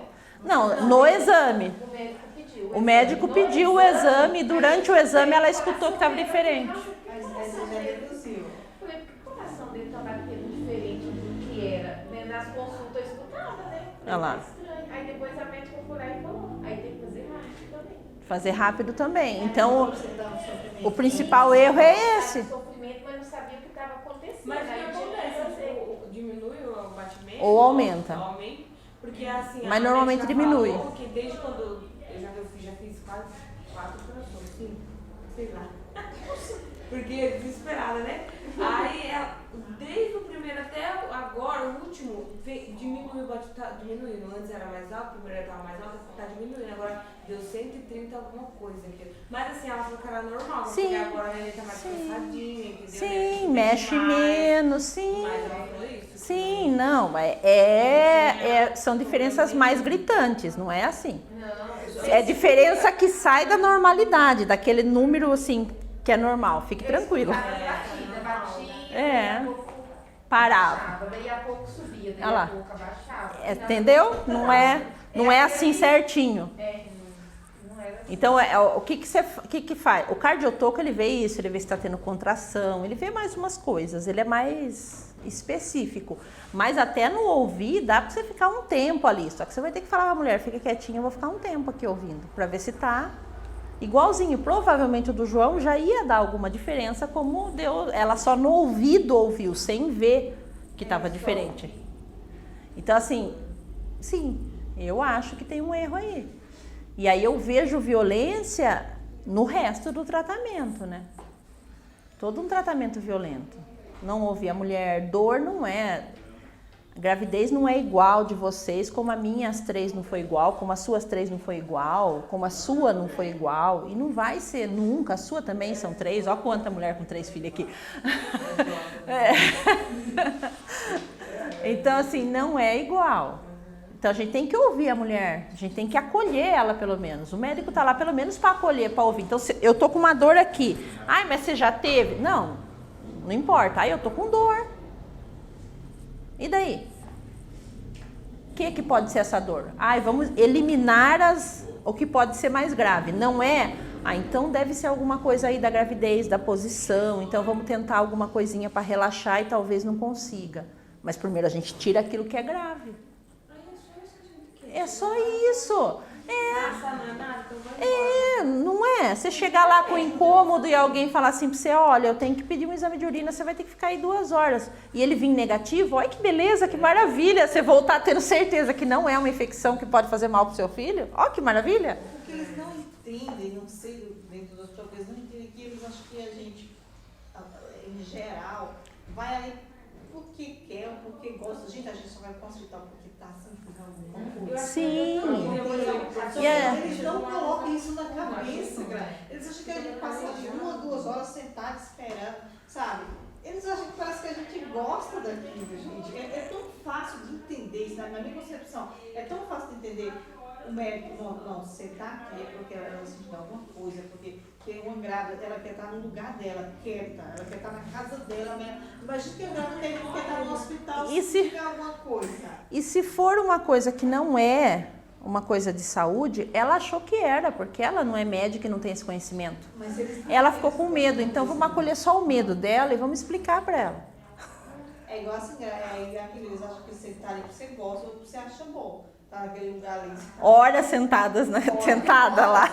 Não, no exame. O médico pediu. O médico pediu o exame e durante o exame ela escutou que estava diferente. Mas você já deduziu. Falei, por que o coração dele tá batendo diferente do que era? Né? Nas consultas eu escutava, né? Olha lá. Estranho. Aí depois a médica foi lá e falou, aí tem que fazer rápido também. Fazer rápido também. Então, o principal erro é esse. Sofrimento, mas não sabia o que estava acontecendo. Mas o Aí que eu tive que acontece? fazer. Diminui o batimento? Ou aumenta. Aumenta. Porque assim, Mas a normalmente médica diminui. falou que desde quando eu já fiz quase 4 corações, 5, sei lá. Porque desesperada, né? Aí, desde o primeiro até agora, o último, diminuiu o batimento, tá diminuindo. Antes era mais alto, o primeiro estava mais alto, tá diminuindo. Agora deu 130 alguma coisa aqui. Mas assim, ela falou que era normal, Sim. porque agora a neném tá mais cansadinha, entendeu? Sim, mexe menos, sim. Mas ela falou isso. Sim, não, mas são diferenças mais gritantes, não é assim. É diferença que sai da normalidade, daquele número assim que é normal. Fique tranquilo. É. Parava. Daí a pouco subia, daí Olha lá. a pouco abaixava. Entendeu? Não é assim certinho. Não era assim. Então, o que faz? O cardiotoco, ele vê isso, ele vê se está tendo contração, ele vê mais umas coisas, ele é mais específico. Mas até no ouvir, dá para você ficar um tempo ali. Só que você vai ter que falar, a mulher, fica quietinha, eu vou ficar um tempo aqui ouvindo, para ver se tá igualzinho. Provavelmente o do João já ia dar alguma diferença, como deu, ela só no ouvido ouviu, sem ver que estava diferente. Então, assim, sim, eu acho que tem um erro aí. E aí eu vejo violência no resto do tratamento, né? Todo um tratamento violento. Não ouvir a mulher, dor não é... A gravidez não é igual de vocês, como a minha, as 3 não foi igual, como as suas 3 não foi igual, como a sua não foi igual. E não vai ser nunca, a sua também são 3. Olha quanta mulher com 3 filhos aqui. Então, assim, não é igual. Então, a gente tem que ouvir a mulher, a gente tem que acolher ela, pelo menos. O médico tá lá, pelo menos, para acolher, para ouvir. Então, se eu tô com uma dor aqui. Ai, mas você já teve? Não importa. Ai, eu tô com dor. E daí? O que pode ser essa dor? Ai, vamos eliminar o que pode ser mais grave. Não é... então deve ser alguma coisa aí da gravidez, da posição. Então, vamos tentar alguma coisinha para relaxar e talvez não consiga. Mas primeiro a gente tira aquilo que é grave. É só isso. Não é? Você chegar lá com incômodo e alguém falar assim pra você, olha, eu tenho que pedir um exame de urina, você vai ter que ficar aí 2 horas. E ele vir negativo, olha que beleza, que maravilha. Você voltar tendo certeza que não é uma infecção que pode fazer mal pro seu filho. Olha que maravilha. O que eles não entendem, não sei, dentro das próprias, não entendem que eles acham que a gente, em geral, vai aí porque quer, porque gosta. Gente, a gente só vai pro hospital porque tá sentindo alguma coisa. Sim. Eles não colocam isso na cabeça, cara. Eles acham que a gente passa de 1 a 2 horas sentado esperando, sabe? Eles acham que parece que a gente gosta daquilo, gente. É tão fácil de entender isso, na minha concepção. É tão fácil de entender. o médico, não, você tá aqui é porque ela sentiu alguma coisa, porque tem uma grávida, ela quer estar no lugar dela, quieta, ela quer estar na casa dela mesmo. Imagina que a grávida tem que estar no hospital se tiver alguma coisa. E se for uma coisa que não é uma coisa de saúde, ela achou que era, porque ela não é médica e não tem esse conhecimento. Mas Ela ficou com medo, então vamos acolher só o medo dela e vamos explicar para ela. É igual assim, eles acham que você tá ali porque você gosta ou você acha bom. Tá naquele lugar ali. Horas sentadas, né? Sentada lá.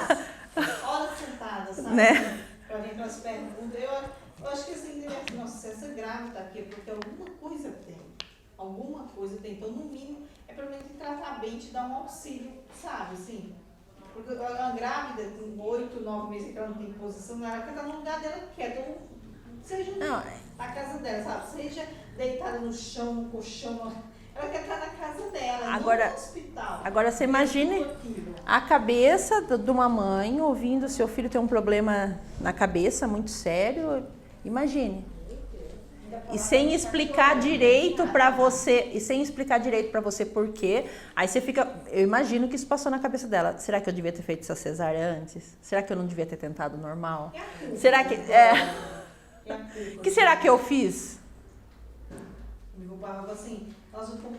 Horas sentadas, sabe? Né? Pra vir com as perguntas. Eu acho que assim, nossa, se essa grávida tá aqui é porque alguma coisa tem. Alguma coisa tem. Então, no mínimo, é pelo menos tratar bem, te dar um auxílio, sabe? Assim. Porque uma grávida, com 8, 9 meses que ela não tem posição, ela quer estar no lugar dela quieta. Seja na casa dela, sabe? Seja deitada no chão, no colchão. Ela quer estar na casa dela, agora, não no hospital. Agora você imagine a cabeça de uma mãe ouvindo seu filho ter um problema na cabeça muito sério. Imagine. E sem explicar direito para você, por quê. Aí você fica, eu imagino que isso passou na cabeça dela. Será que eu devia ter feito essa cesárea antes? Será que eu não devia ter tentado normal? Será que que será que eu fiz? Me culpava assim, nós não fomos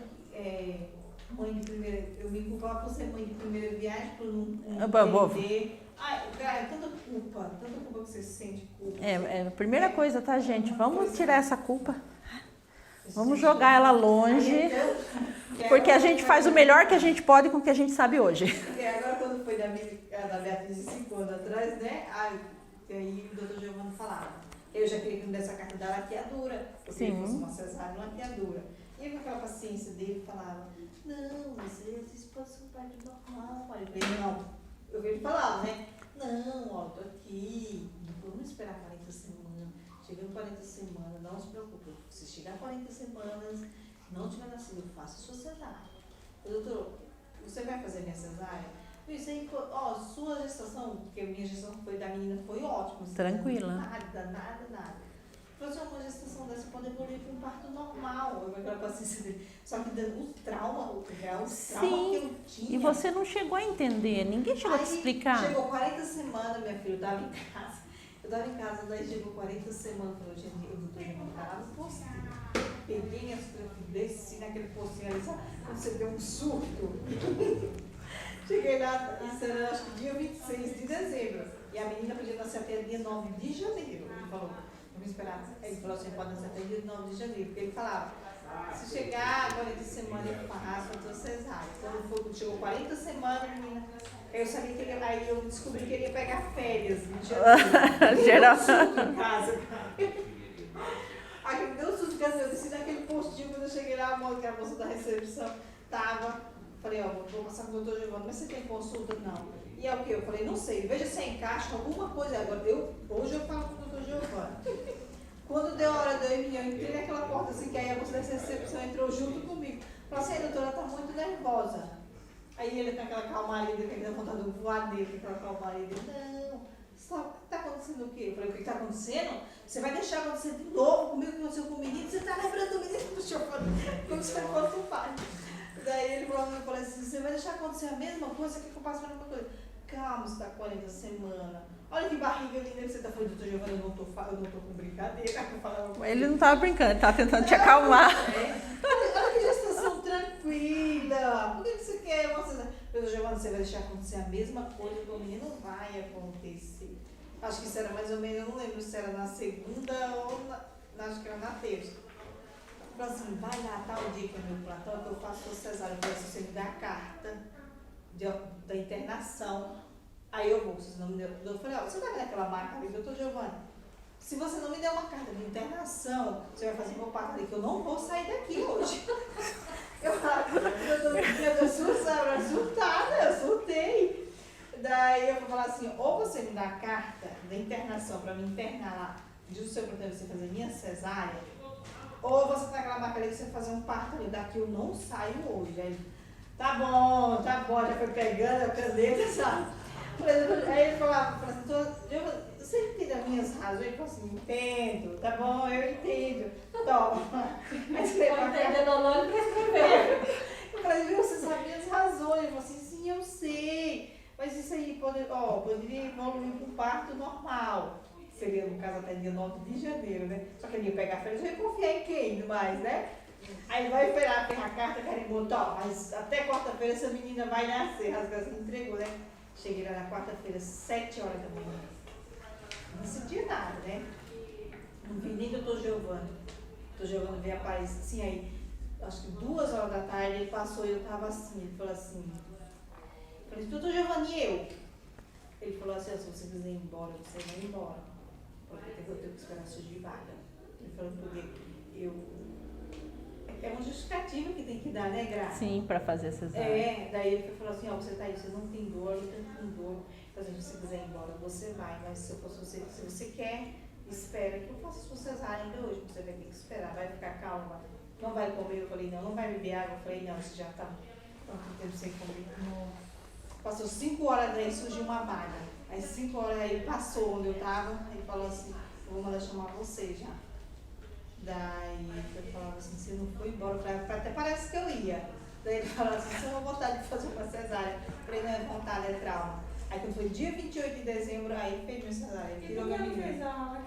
mãe de primeira, eu me culpava por ser mãe de primeira viagem, por não entender. Ai, cara, tanta culpa que você sente culpa. A primeira coisa, tá, gente? Vamos tirar essa culpa. Vamos jogar ela longe. Porque a gente faz o melhor que a gente pode com o que a gente sabe hoje. Agora, quando foi da Beatriz de 5 anos atrás, né? Aí o doutor Giovanni falava. Eu já queria que me desse a carta da laqueadura. Eu queria que fosse uma cesárea laqueadura. E ele, com aquela paciência dele, falava: não, mas vocês podem ser um parto normal. Eu falei: não. Eu vi ele falar, né? Não, ó, tô aqui. Vamos esperar 40 semanas. Chegando 40 semanas, não se preocupe. Se chegar 40 semanas, não tiver nascido, faça sua cesárea. Doutor, você vai fazer minha cesárea? Isso aí, ó, sua gestação, porque a minha gestação foi da menina, foi ótima. Tranquila. Nada. Falou assim, uma gestação dessa pode evoluir para um parto normal. Eu aquela paciência dele. Só que dando o trauma que eu tinha. E você não chegou a entender, ninguém chegou a te explicar. Chegou 40 semanas, minha filha, eu estava em casa. Daí chegou 40 semanas, falou, gente, eu não estou jogando nada no postinho. Peguei minhas filhas, desci naquele postinho ali, sabe? Quando você deu um surto. Cheguei lá, isso era acho que dia 26 de dezembro. E a menina podia nascer até dia 9 de janeiro. Ele falou, vamos esperar. Ele falou assim, pode nascer até dia 9 de janeiro. Porque ele falava, se chegar 40 semanas, eu faço a tua cesárea. Quando chegou 40 semanas, a menina, eu sabia que ele ia, aí eu descobri que ele ia pegar férias em janeiro. Geral. Em casa, cara. Aí me deu um susto, eu desci naquele postinho, quando eu cheguei lá, a moça da recepção tava. Falei, ó, vou passar com o doutor Giovanni, mas você tem consulta? Não. E é o quê? Eu falei, não sei, veja se encaixa alguma coisa. Agora, hoje eu falo com o doutor Giovanni. Quando deu a hora de eu entrei naquela porta assim, que aí a moça da recepção entrou junto comigo. Falei assim, doutora, ela tá muito nervosa. Aí ele com aquela calmaria dele, que ele dá vontade de voar dele, com aquela calmaria dele. Não, tá acontecendo o quê? Eu falei, o que tá acontecendo? Você vai deixar acontecer de novo comigo, que aconteceu com o menino? Você tá lembrando do menino do Giovanni, como se fosse o pai. Daí ele falou assim, você vai deixar acontecer a mesma coisa? Quer que eu passe a mesma coisa? Calma, você tá com 40 semanas. Olha que barriga linda que você tá falando, doutor Giovanni, eu não tô com brincadeira. Ele não tava brincando, ele tava tentando te acalmar. Olha que gestação tranquila. Por que você quer uma cesárea? Doutor Giovanni, você vai deixar acontecer a mesma coisa com o menino? Não vai acontecer. Acho que isso era mais ou menos, eu não lembro se era na segunda ou acho que era na terça. Falei assim, vai lá, tal dia que é meu plantão, que eu faço a cesárea, eu se você me dá a carta da internação, aí eu vou, se não me deu. Eu falei, ó, você vai ver aquela marca ali, doutor Giovanni? Se você não me der uma carta de internação, você vai fazer meu parto ali, que eu não vou sair daqui hoje. Eu tô surtada, eu surtei. Daí eu vou falar assim, ou você me dá a carta da internação para me internar lá, diz o seu plantão você fazer minha cesárea, ou você tá naquela marca ali que você vai fazer um parto ali, daqui eu não saio hoje. Aí, tá bom, já foi pegando a caneta, sabe? Aí ele falava assim, você entende as minhas razões? Eu falei assim, entendo, tá bom, eu entendo. Toma. Aí você vai entendendo ou não, ele quer escrever. Eu falei, viu, você sabe as razões? Eu falei assim, sim, sim, eu sei. Mas isso aí poderia evoluir para um parto normal. Seria, no caso, até dia 9 de janeiro, né? Só que ele ia pegar férias, eu ia confiar em quem mais, né? Aí vai esperar pegar a carta, carimbou, mas até quarta-feira essa menina vai nascer. Rasga entregou, né? Cheguei lá na quarta-feira, 7 horas da manhã. Não senti nada, né? Não vi nem doutor Giovanni. Doutor Giovanni veio aparecer assim, aí, acho que 2 horas da tarde, ele passou e eu tava assim, ele falou assim, eu falei, doutor Giovanni, e eu? Ele falou assim, se você quiser ir embora, você vai embora. Porque eu tenho que esperar surgir vaga. Ele falou, porque é uma justificativa que tem que dar, né, Graça? Sim, para fazer a cesárea. Daí ele falou assim, você tá aí, você não tem dor, eu tenho dor. Então, se você quiser ir embora, você vai. Mas se você quer, espera que eu faça sua cesárea ainda hoje. Você vai ter que esperar, vai ficar calma. Não vai comer? Eu falei, não vai beber água? Eu falei, não, você já tá tanto tempo sem comer. Não. Passou 5 horas, daí surgiu uma vaga. Aí 5 horas aí passou onde eu tava, ele falou assim, eu vou mandar chamar você já. Daí eu falava assim, você não foi embora, eu falei, até parece que eu ia. Daí ele falou assim, você não vontade de fazer uma cesárea. Eu falei, não é vontade, é trauma. Aí quando foi dia 28 de dezembro, aí ele fez minha cesárea. Ele tirou minha menina.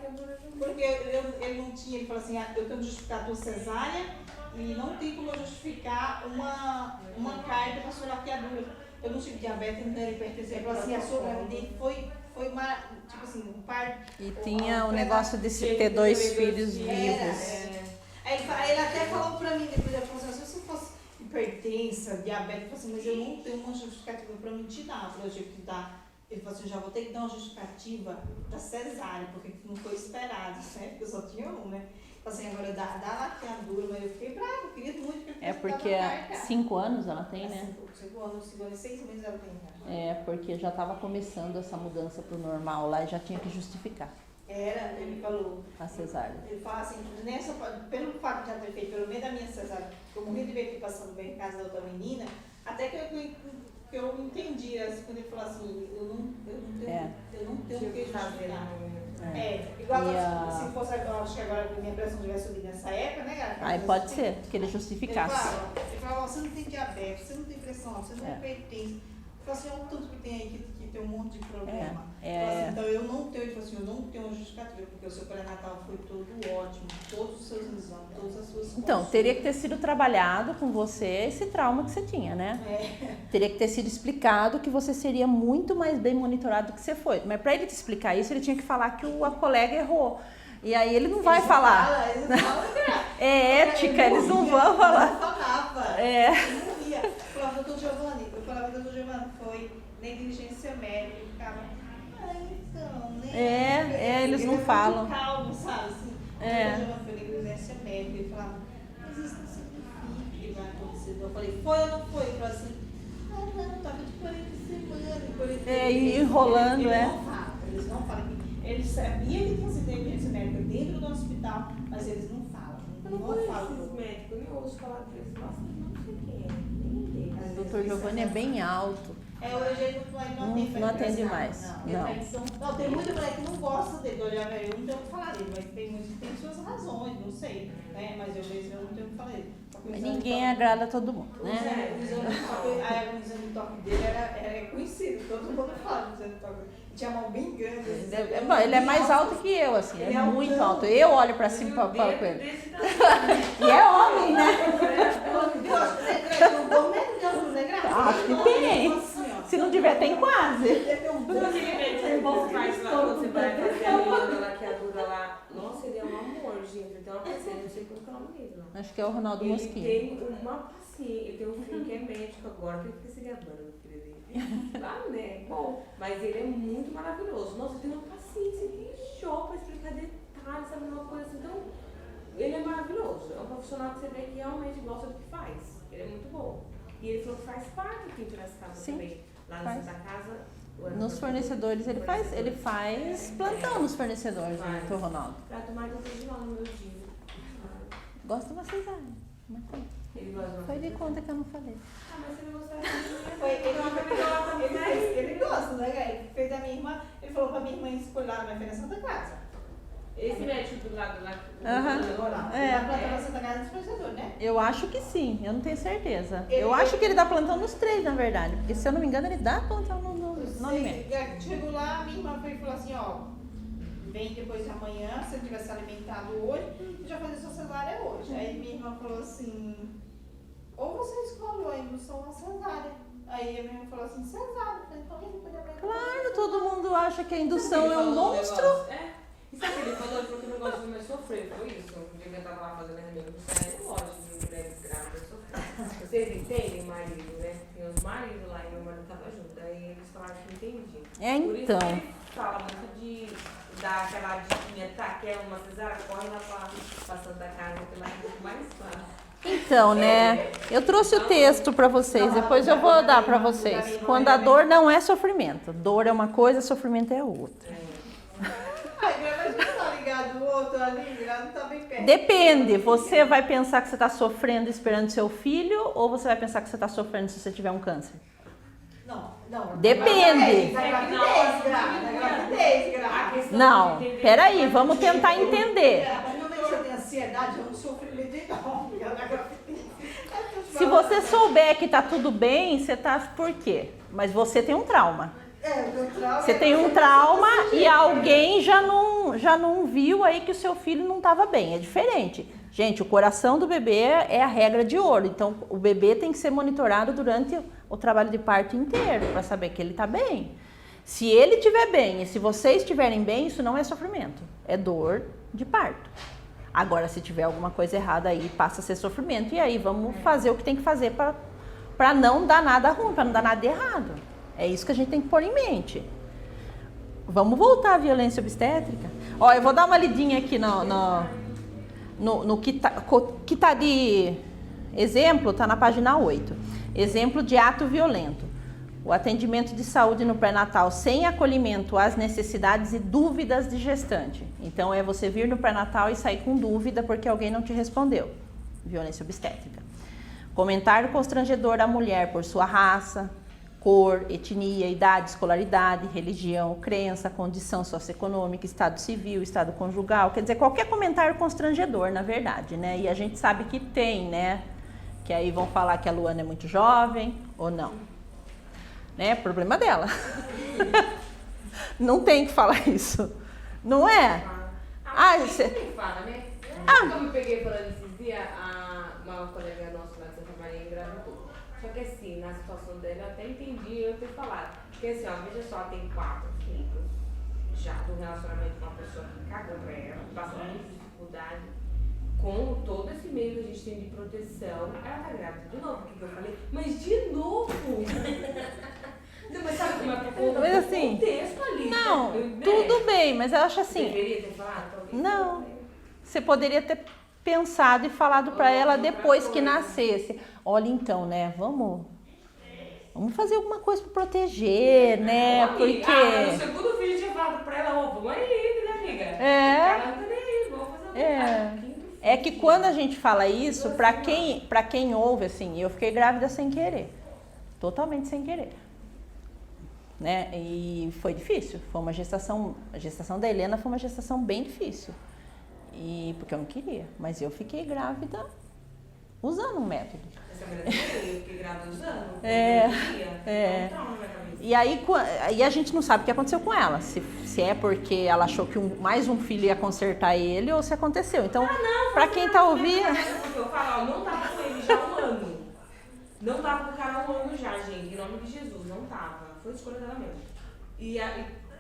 Porque ele não tinha, ele falou assim, eu tenho que justificar a tua cesárea e não tem como eu justificar uma carta para sua laqueadura. Eu não tive diabetes, não era hipertensão. Ele falou assim, a sua gravidez foi tipo assim, um parto. E tinha o negócio de se ter 2 filhos vivos. Aí ele até falou pra mim, depois ele falou assim, se você fosse hipertensa, diabetes, eu falei assim, mas eu não tenho uma justificativa pra me te dar. Eu falei, eu tive que dar. Ele falou assim, já vou ter que dar uma justificativa da cesárea, porque não foi esperado, né? Porque eu só tinha um, né? Assim, agora da laqueadura, mas eu fiquei brava, eu queria muito que ele Porque há 5 anos ela tem, né? 5 anos, 6 meses ela tem já. Porque já estava começando essa mudança pro normal lá e já tinha que justificar Ele falou. a cesárea. Ele fala assim, pelo fato de já ter feito, pelo meio da minha cesárea, eu morri de ver aqui passando bem em casa da outra menina, até que eu entendi, assim, quando ele falou assim, eu não tenho o que justificar. Igual se fosse, eu acho que agora a minha pressão tivesse subido nessa época, né? Aí pode ser, que ele justificasse. Ele falava, você não tem diabetes, você não tem pressão, você não é hipertenso. Eu falei assim, olha o tanto que tem aí que tem um monte de problema. Assim, então eu não tenho, ele falou assim, eu não tenho uma justificativa, porque o seu pré-natal foi todo ótimo, todos os seus exames, todas as suas Então, consultas. teria que ter sido trabalhado com você esse trauma que você tinha, né? Teria que ter sido explicado que você seria muito mais bem monitorado do que você foi. Mas para ele te explicar isso, ele tinha que falar que a colega errou. E aí ele não vai falar. Eles não falam, É ética, eles não vão falar. Eu falava. É. Eu morria. Eu falava, doutor Giovanni, foi negligência médica. Eu ficava, então, né? Eles não é falam. Muito calmo, sabe? Assim, doutor Giovanni foi negligência médica. Ele falava, mas isso não significa que vai acontecer. Eu falei, foi ou não foi? Ele falou assim, não, tava de 40 semanas. E enrolando, Eles não falam. Eles sabiam que tinha sido negligência médica dentro do hospital, mas eles não falam. Eu não conheço esses médicos, eu nem ouço falar deles. Nossa, não sei quem é, nem entendo. O doutor Giovanni é bem alto. Hoje ele não atende mais. Não, tem muita mulher que não gosta dele. Eu não tenho o que falar dele, mas tem muitos que têm suas razões, não sei. Né? Mas eu mesmo não tenho o que falar dele. Mas ninguém agrada todo mundo, né? O exame de toque dele era conhecido, todo mundo fala do exame de toque dele. Tinha a mão bem grande. Ele é mais alto que eu, assim, é muito alto. Eu olho pra cima e falo com ele. E é homem, né? Acho que tem. Se não tiver, tem quase. Aquele povo faz lá, quando você vai fazer a menina laqueadura lá. Nossa, ele é um amor, gente. Então, eu não sei qual é o nome dele lá. Acho que é o Ronaldo Mosquinha. Ele tem uma paciência. Eu tenho um filho que é médico agora, que ele fica se gabando no filho dele. Claro, né? Bom, mas ele é muito maravilhoso. Nossa, tem uma paciência de show pra explicar detalhes, sabe? Uma coisa assim. Então, ele é maravilhoso. É um profissional que você vê que realmente gosta do que faz. Ele é muito bom. E ele falou que faz parte aqui em Piracicaba também. Lá na Santa Casa. Nos fornecedores, ele faz plantão nos fornecedores, o doutor Ronaldo. Pra tomar de lá no meu dia. Gosta de uma cesárea. Mas tem. Ele gosta de uma Foi de conta que eu não falei. mas se ele gostar Ele gosta, né? Ele fez da minha irmã, ele falou pra minha irmã escolher lá na Santa Casa. Esse médico do lado lá. Aham. É. A planta na Santa Casa do Dispensador, né? Eu acho que sim, eu não tenho certeza. Eu acho que ele dá plantão nos 3, na verdade. Porque se eu não me engano, ele dá plantão no alimento. Chegou lá, minha irmã foi e falou assim, ó, vem depois de amanhã, se eu tivesse alimentado hoje, eu já fazia sua cesárea hoje. Aí minha irmã falou assim, ou você escolhe a indução ou a cesárea. Aí a minha irmã falou assim, cesárea. Eu falei, então ele podia ver. Claro, todo mundo acha que a indução é um monstro. E sabe o que ele falou? Ele falou que o negócio de mais sofrer, foi isso? Um dia que eu tava lá fazendo remédio com você, lógico, de mulheres grávidas sofrer. Vocês entendem, marido, né? Tem os maridos lá e meu marido tava junto. Aí eles falaram que entendi. É, Por isso então. que ele fala muito de dar aquela diquinha, tá? Quer uma cesárea? Corre lá pra Santa Casa, que lá é um pouco mais fácil. Então, né? Eu trouxe o texto para vocês, depois eu vou dar para vocês. Quando a dor não é sofrimento. Dor é uma coisa, sofrimento é outra. Ai, mas não tá ligado o outro ali, não tá bem perto. Depende, você vai pensar que você está sofrendo esperando seu filho ou você vai pensar que você está sofrendo se você tiver um câncer? Não. Depende. Gravidez, grávida. Não, peraí, vamos tentar entender. A partir do momento que você tem ansiedade, é um sofrimento enorme. Se você souber que tá tudo bem, você tá por quê? Mas você tem um trauma. Você tem um trauma e alguém já não viu aí que o seu filho não estava bem. É diferente. Gente, o coração do bebê é a regra de ouro. Então, o bebê tem que ser monitorado durante o trabalho de parto inteiro para saber que ele está bem. Se ele estiver bem e se vocês estiverem bem, isso não é sofrimento. É dor de parto. Agora, se tiver alguma coisa errada aí, passa a ser sofrimento. E aí, vamos fazer o que tem que fazer para não dar nada ruim, para não dar nada de errado. É isso que a gente tem que pôr em mente. Vamos voltar à violência obstétrica? Ó, eu vou dar uma lidinha aqui no que tá de exemplo, tá na página 8. Exemplo de ato violento. O atendimento de saúde no pré-natal sem acolhimento às necessidades e dúvidas de gestante. Então, é você vir no pré-natal e sair com dúvida porque alguém não te respondeu. Violência obstétrica. Comentário constrangedor à mulher por sua raça, cor, etnia, idade, escolaridade, religião, crença, condição socioeconômica, estado civil, estado conjugal, quer dizer, qualquer comentário constrangedor, na verdade, né? E a gente sabe que tem, né? Que aí vão falar que a Luana é muito jovem ou não. Né? Problema dela. Não tem que falar isso. Não é? Você fala, né? Eu me peguei falando esses dias, uma colega nossa lá de Santa Maria engravidou. Só que assim, na situação dela, eu até entendi eu ter falado. Porque assim, ó, veja só, ela tem 4 filhos já do relacionamento com uma pessoa que cagou pra ela, passa muita dificuldade. Com todo esse meio que a gente tem de proteção, ela tá grávida de novo, o que eu falei? Mas de novo! Não, mas sabe como é que eu Mas assim, contexto ali? não, né? tudo bem, mas eu acho assim. Deveria ter falado? Talvez Não. Você poderia ter pensado e falado para ela depois que nascesse. Olha, então, né? Vamos fazer alguma coisa para proteger, né? Porque no segundo vídeo tinha falado pra ela, vamos aí, né, amiga? Ela não tá nem aí, vamos fazer é que quando a gente fala isso, para quem ouve, assim, eu fiquei grávida sem querer. Totalmente sem querer. Né? E foi difícil. Foi uma gestação, a gestação da Helena foi uma gestação bem difícil. Porque eu não queria, mas eu fiquei grávida usando um método. Essa mulher eu fiquei grávida usando? E aí a gente não sabe o que aconteceu com ela. Se é porque ela achou que mais um filho ia consertar ele ou se aconteceu. Então, pra quem tá ouvindo... Eu falo, não tava com ele já há um ano. Não tava com o cara há um ano já, gente. Em nome de Jesus, não tava. Foi escolha dela mesmo. E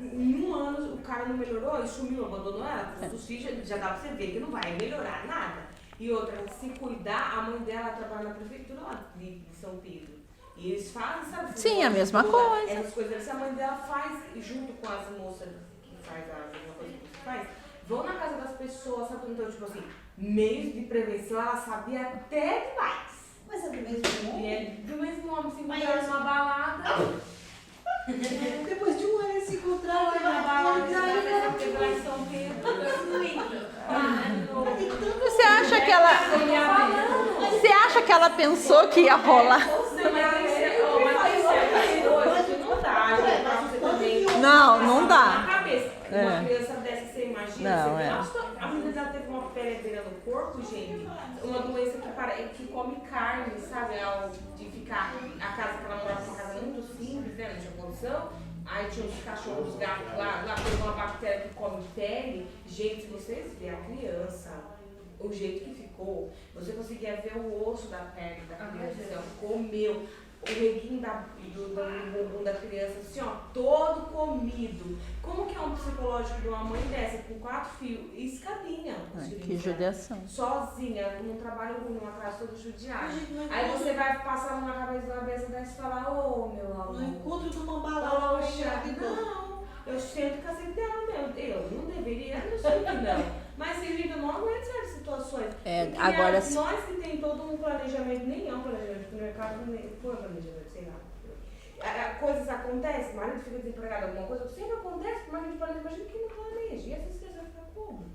em um ano o cara não melhorou e sumiu, abandonou ela. Os filhos já dá pra você ver que não vai melhorar nada. E outra, se cuidar, a mãe dela trabalha na prefeitura lá de São Pedro. E eles fazem, sabe? Sim, a mesma coisa. Essas coisas, a mãe dela faz, junto com as moças que faz a mesma coisa que você faz, vão na casa das pessoas, sabe? Então, tipo assim, meios de prevenção, ela sabia até demais. Mas é do mesmo homem? E é do mesmo homem, se encontraram numa balada. Depois de um ano eles se encontraram Foi na balada, teve lá em São Pedro. Você acha que ela pensou que ia rolar? Não, não dá. Uma criança dessa sem mais imagina, Não, você é. a menina dela teve uma peledeira no corpo, gente, uma doença que come carne, sabe? De ficar, a casa que ela morava uma casa muito simples, né? Não tinha condição. Aí tinha uns cachorros, uns gatos lá pegou uma bactéria que come pele. Gente, se vocês verem a criança, o jeito que ficou, você conseguia ver o osso da pele da criança, ela comeu. O reguinho do bumbum da criança, assim, ó, todo comido. Como que é um psicológico de uma mãe dessa, com 4 filhos, e escadinha? Que judiação. Sozinha, num trabalho ruim, uma casa toda judiada. Aí você vai passar na cabeça dessa e falar, ô meu amor. No encontro de uma balada, Poxa, não, eu sinto que casei dela mesmo. Eu não deveria, eu sei que não. Mas gente, eu não aguento certas situações. Porque Agora nós que tem todo um planejamento, nem é um planejamento, porque no mercado nem foi um planejamento, sei lá. Coisas acontecem, o marido fica desempregado, alguma coisa, sempre acontece, mas a gente planeja, imagina que não planeja. E essas coisas vai ficar como?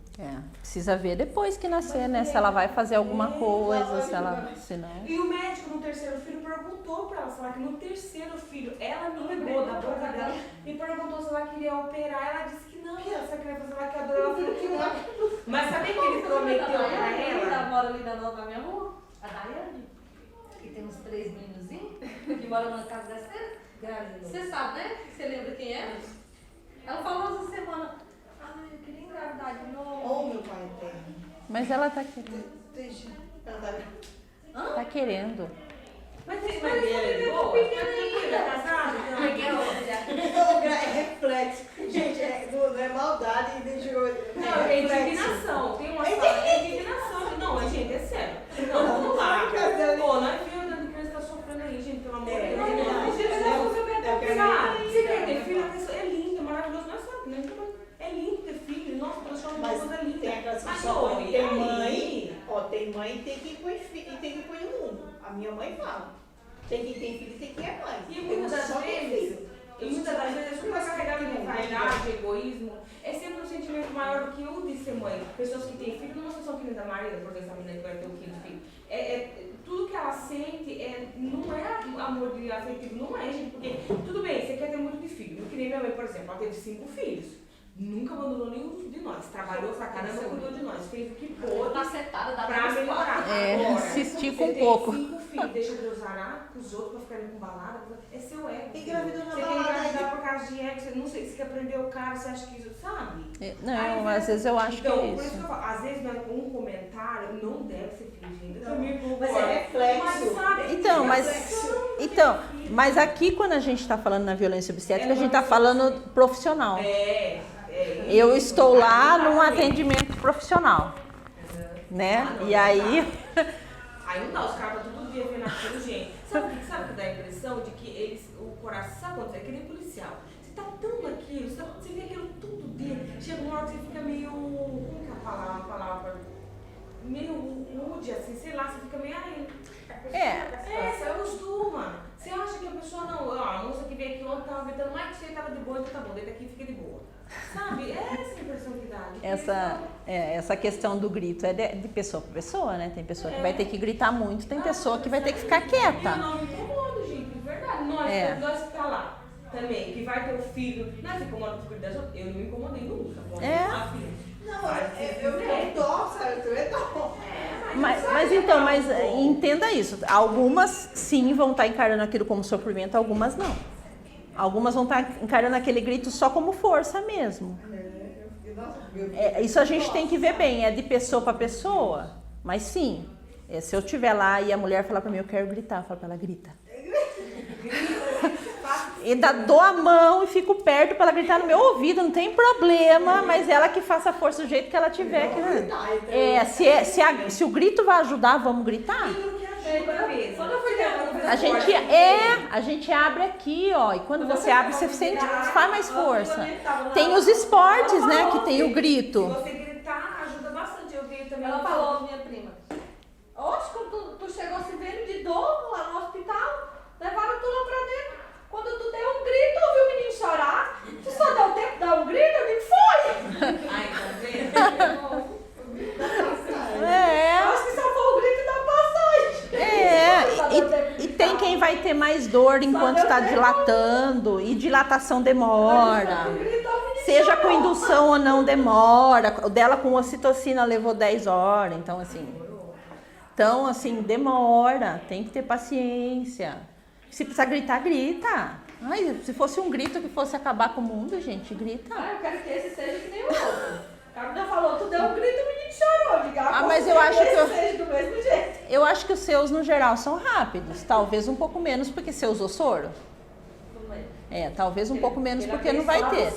Precisa ver depois que nascer, né? Se ela vai fazer alguma coisa, se ela. Se não. E o médico no 3º filho perguntou pra ela, falar que no 3º filho, ela me ligou da boca dela e perguntou se ela queria operar. Ela disse que não, essa criança ela quer adorar, ela falou que não. Mas sabe que ele prometeu pra ela? Ela mora ali na minha rua, a Daiane, que tem uns 3 meninozinhos, que moram na casa dessa. Você sabe, né? Você lembra quem é? Ela falou essa semana, eu queria engravidar de novo. Oh, meu pai eterno. Mas ela tá querendo. Tá querendo. Mas ele ligou? Ele é casado? É reflexo. Gente, não é maldade, deixa eu. Não, é indignação. Tem uma fala de indignação. Não, gente, é sério. Não, vamos lá. Pô, nós vimos a criança tá sofrendo aí, gente, pelo amor de Deus. Você quer ter filho, a pessoa é linda, maravilhosa, não é só, né? É lindo ter filho, nossa, transforma uma coisa linda. Tem aquelas Mas, pessoas ô, que e tem aí? mãe, tem mãe e tem que pôr filho e tem que pôr no mundo. A minha mãe fala. Tem que ter filho e tem que ir mãe. E muitas das vezes, a gente vai carregar de vaidade, egoísmo, é sempre um sentimento maior do que o de ser mãe. Pessoas que têm filho, não são filhos da Maria, por exemplo, essa menina que vai ter o filho. Tudo que ela sente não é amor de afetivo, não é, gente, porque tudo bem, você quer ter muito de filho. Que nem minha mãe, por exemplo, ela teve 5 filhos. Nunca abandonou nenhum de nós. Trabalhou pra caramba, cuidou de nós. Fez o que pôde Tá sentada, dá pra melhorar. É, se estica um pouco. Você tem 5 filhos, deixa Deus arar com os outros pra ficarem com balada. É seu ego. Engravidou na Você quer balada engravidar por causa de ego, você não sei se quer prender o cara, você acha que isso, sabe? Não, às vezes eu acho que então, é por isso isso. que eu falo, às vezes um comentário não deve ser fingido. Mas é reflexo. Mas, sabe, Então, mas, reflexo. mas aqui quando a gente está falando na violência obstétrica, a gente está falando profissional. Eu estou lá num atendimento profissional, né? E aí... Aí não dá, os caras estão todo dia vendo aquilo, gente. Sabe o que dá a impressão de que o coração, sabe quando é que nem policial? Você tá tão naquilo, você vê aquilo tudo dele, chega uma hora que você fica meio, como que é a palavra? Meio rude, assim, sei lá, você fica meio, você acostuma. Você acha que a pessoa não, a moça que veio aqui ontem tava gritando mais que você tava de boa, então tá bom, deita aqui e fica de boa. Sabe? É essa a impressão que dá. Essa questão do grito é de pessoa para pessoa, né? Tem pessoa que vai ter que gritar muito, tem pessoa que vai ter que ficar quieta. Eu não me incomodo, gente, de verdade. Nós que tá lá também, que vai ter o filho, não se incomoda com os filhos das outras, eu não me incomodei nunca. Eu dó, sabe? Eu dó. Mas entenda isso. Algumas sim vão estar encarando aquilo como sofrimento, algumas não. Algumas vão estar encarando aquele grito só como força mesmo. Isso a gente tem que ver bem, é de pessoa para pessoa. Mas sim, se eu estiver lá e a mulher falar para mim, eu quero gritar, eu falo para ela, grita. E dou a mão e fico perto para ela gritar no meu ouvido, não tem problema, mas ela que faça a força do jeito que ela tiver. Se o grito vai ajudar, vamos gritar. A gente abre aqui, ó, e quando você abre, você sente, faz mais força. Tem os esportes, né, que tem o grito. Se você gritar, ajuda bastante. Eu vi também. Ela falou, minha prima, hoje quando tu chegou se vendo de dor lá no hospital, levaram tu lá pra dentro. Quando tu deu um grito, ouviu o menino chorar. Tu só deu tempo de dar um grito, eu digo, foi! Ai, tá vendo? Acho que só foi o grito da passagem. E tem quem vai ter ter mais dor enquanto está dilatando, e dilatação demora. Seja com indução ou não, demora. O dela com ocitocina levou 10 horas, então assim, demora, tem que ter paciência. Se precisar gritar, grita. Ai, se fosse um grito que fosse acabar com o mundo, gente, grita. Ah, eu quero que esse seja que nem o outro. A menina falou, tu deu um grito, o menino chorou. Diga, mas eu acho que seja do mesmo jeito. eu acho que os seus, no geral, são rápidos. Talvez um pouco menos, porque você usou soro. Talvez um pouco menos, porque não vai ter.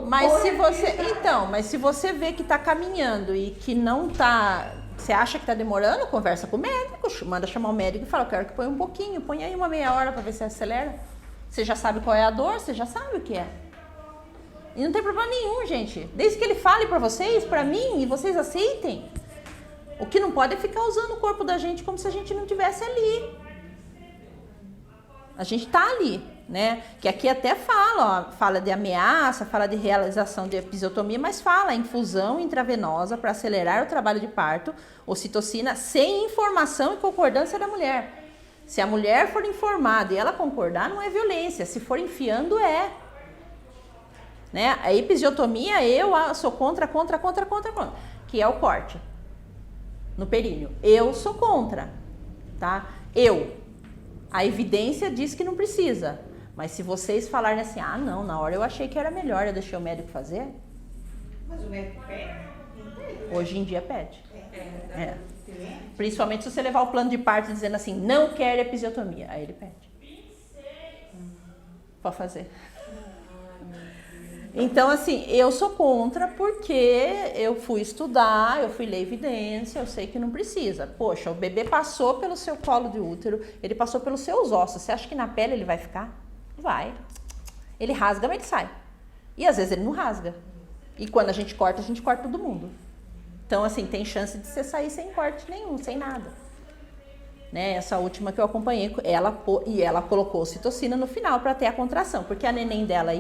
Mas se você... Então, mas se você vê que tá caminhando e que não tá... Você acha que tá demorando? Conversa com o médico. Manda chamar o médico e fala, eu quero que põe um pouquinho. Põe aí uma meia hora pra ver se acelera. Você já sabe qual é a dor, você já sabe o que é. E não tem problema nenhum, gente. Desde que ele fale pra vocês, pra mim, e vocês aceitem. O que não pode é ficar usando o corpo da gente como se a gente não estivesse ali. A gente tá ali, né? Que aqui até fala de ameaça, fala de realização de episiotomia, mas fala infusão intravenosa para acelerar o trabalho de parto, ocitocina, sem informação e concordância da mulher. Se a mulher for informada e ela concordar, não é violência. Se for enfiando, é. Né? A episiotomia, eu sou contra, que é o corte no períneo. Eu sou contra, tá? A evidência diz que não precisa. Mas se vocês falarem assim, não, na hora eu achei que era melhor, eu deixei o médico fazer. Mas o médico pede? Hoje em dia pede. Principalmente se você levar o plano de parto dizendo assim, não quero episiotomia. Aí ele pede. Pode fazer. Então, assim, eu sou contra porque eu fui estudar, eu fui ler evidência, eu sei que não precisa. Poxa, o bebê passou pelo seu colo de útero, ele passou pelos seus ossos. Você acha que na pele ele vai ficar? Vai. Ele rasga, mas ele sai. E às vezes ele não rasga. E quando a gente corta todo mundo. Então, assim, tem chance de você sair sem corte nenhum, sem nada. Né? Essa última que eu acompanhei, ela colocou ocitocina no final para ter a contração, porque a neném dela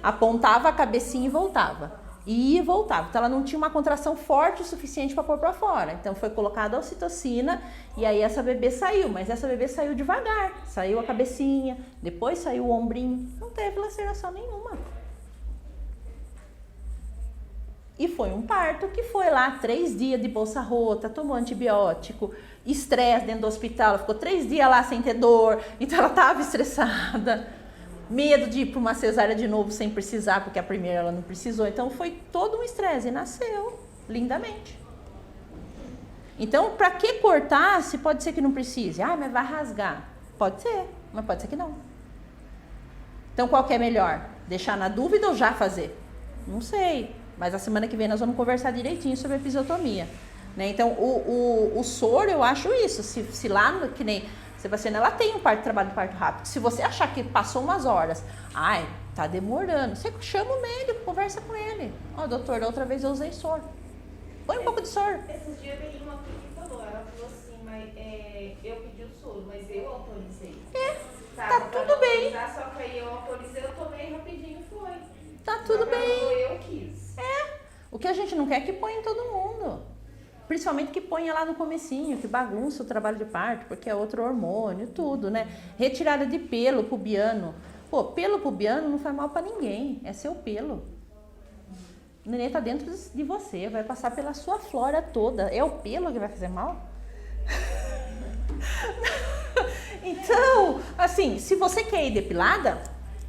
apontava a cabecinha e voltava. Ia e voltava. Então ela não tinha uma contração forte o suficiente para pôr para fora. Então foi colocada a ocitocina e aí essa bebê saiu. Mas essa bebê saiu devagar. Saiu a cabecinha, depois saiu o ombrinho. Não teve laceração nenhuma. E foi um parto que foi lá 3 dias de bolsa rota, tomou antibiótico, estresse dentro do hospital. Ela ficou 3 dias lá sem ter dor. Então ela estava estressada. Medo de ir para uma cesárea de novo sem precisar, porque a primeira ela não precisou. Então foi todo um estresse e nasceu lindamente. Então, para que cortar se pode ser que não precise? Mas vai rasgar. Pode ser, mas pode ser que não. Então, qual que é melhor? Deixar na dúvida ou já fazer? Não sei, mas a semana que vem nós vamos conversar direitinho sobre a episiotomia. Né? Então, o soro, eu acho isso. Se lá, que nem... Sebastiana, ela tem trabalho de parto rápido. Se você achar que passou umas horas, tá demorando, você chama o médico, conversa com ele. Doutor, da outra vez eu usei soro. Põe um pouco de soro. Esses dias veio uma que falou, ela falou assim, mas eu pedi o soro, mas eu autorizei. Tá tudo bem. Só que aí eu autorizei, eu tomei rapidinho e foi. Tá tudo bem. Eu quis. O que a gente não quer é que põe em todo mundo. Principalmente que ponha lá no comecinho, que bagunça o trabalho de parto, porque é outro hormônio, tudo, né? Retirada de pelo pubiano. Pelo pubiano não faz mal pra ninguém, é seu pelo. O neném tá dentro de você, vai passar pela sua flora toda. É o pelo que vai fazer mal? Então, assim, se você quer ir depilada,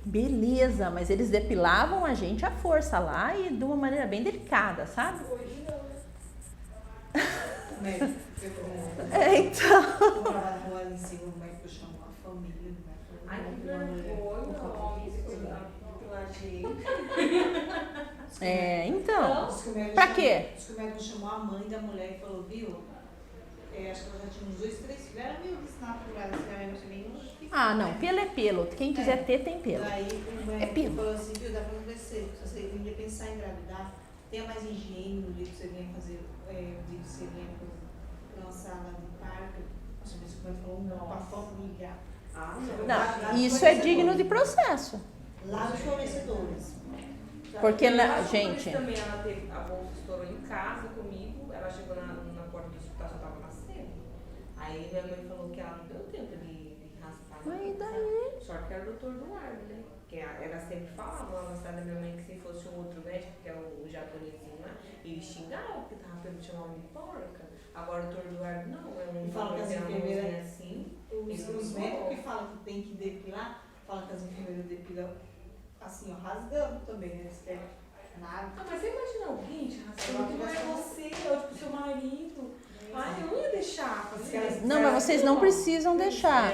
beleza, mas eles depilavam a gente à força lá e de uma maneira bem delicada, sabe? Então. Eu trabalho lá em cima, o médico chamou a família. Ai, que vergonha, então. Pra quê? Diz que o médico chamou a mãe da mulher e falou, viu? Acho que ela já tinha uns 2, 3 filhos. Era meio desnaturada, assim, não, pelo é pelo. Quem quiser ter, tem pelo. Daí o médico pelo. falou assim, viu, dá pra acontecer. Se você ia pensar em engravidar, tenha mais higiene no dia que você vinha fazer, no dia que você vinha lançar lá de parto. Nossa, mas o médico falou, pra família. Não, isso é digno de processo. Lá dos fornecedores. Porque, Ela gente... também, ela teve, a bolsa estourou em casa comigo, ela chegou na porta do hospital, já estava nascendo. Aí minha mãe falou que ela não deu tempo de raspar Mas daí... Só que era o doutor Eduardo, né? Que ela sempre falava, uma avançada da minha mãe, que se fosse um outro médico, que é o japonesinho lá, ele xingava, porque tava pelo chamar de porca. Agora o doutor Eduardo não, é um E fala que as tem uma enfermeiras- mãozinha assim. Os médicos que falam que tem que depilar, falam que as enfermeiras depilam assim, ó, rasgando também, né? Eles querem nada. Ah, mas você imagina alguém te raspando que não é você, ou tipo seu marido. Ai, eu não ia deixar fazer. Não, mas vocês não precisam deixar.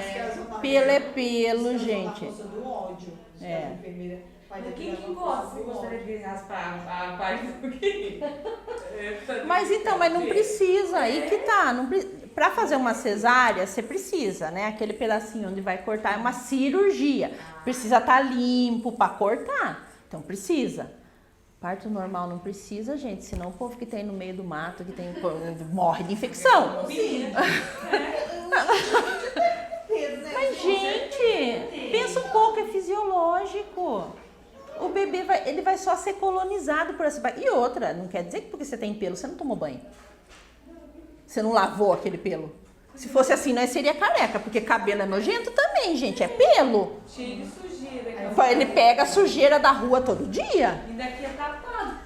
Pelo é pelo, gente. A força do ódio. É. A enfermeira vai Mas quem depilar que com a força gosta? Você do gostaria ódio. de raspar a parte do quê? Mas então, mas não precisa, aí que tá. Não, pra fazer uma cesárea, você precisa, né? Aquele pedacinho onde vai cortar é uma cirurgia. Precisa estar limpo pra cortar. Então precisa. Parto normal não precisa, gente, senão o povo que tem no meio do mato, que tem morre de infecção. Sim. Mas, gente, pensa um pouco, é fisiológico. O bebê ele vai só ser colonizado por essa bactéria. E outra, não quer dizer que porque você tem pelo, você não tomou banho. Você não lavou aquele pelo. Se fosse assim, nós seria careca, porque cabelo é nojento também, gente, é pelo. Cheio de sujeira. Ele pega a sujeira da rua todo dia. E daqui é tapado.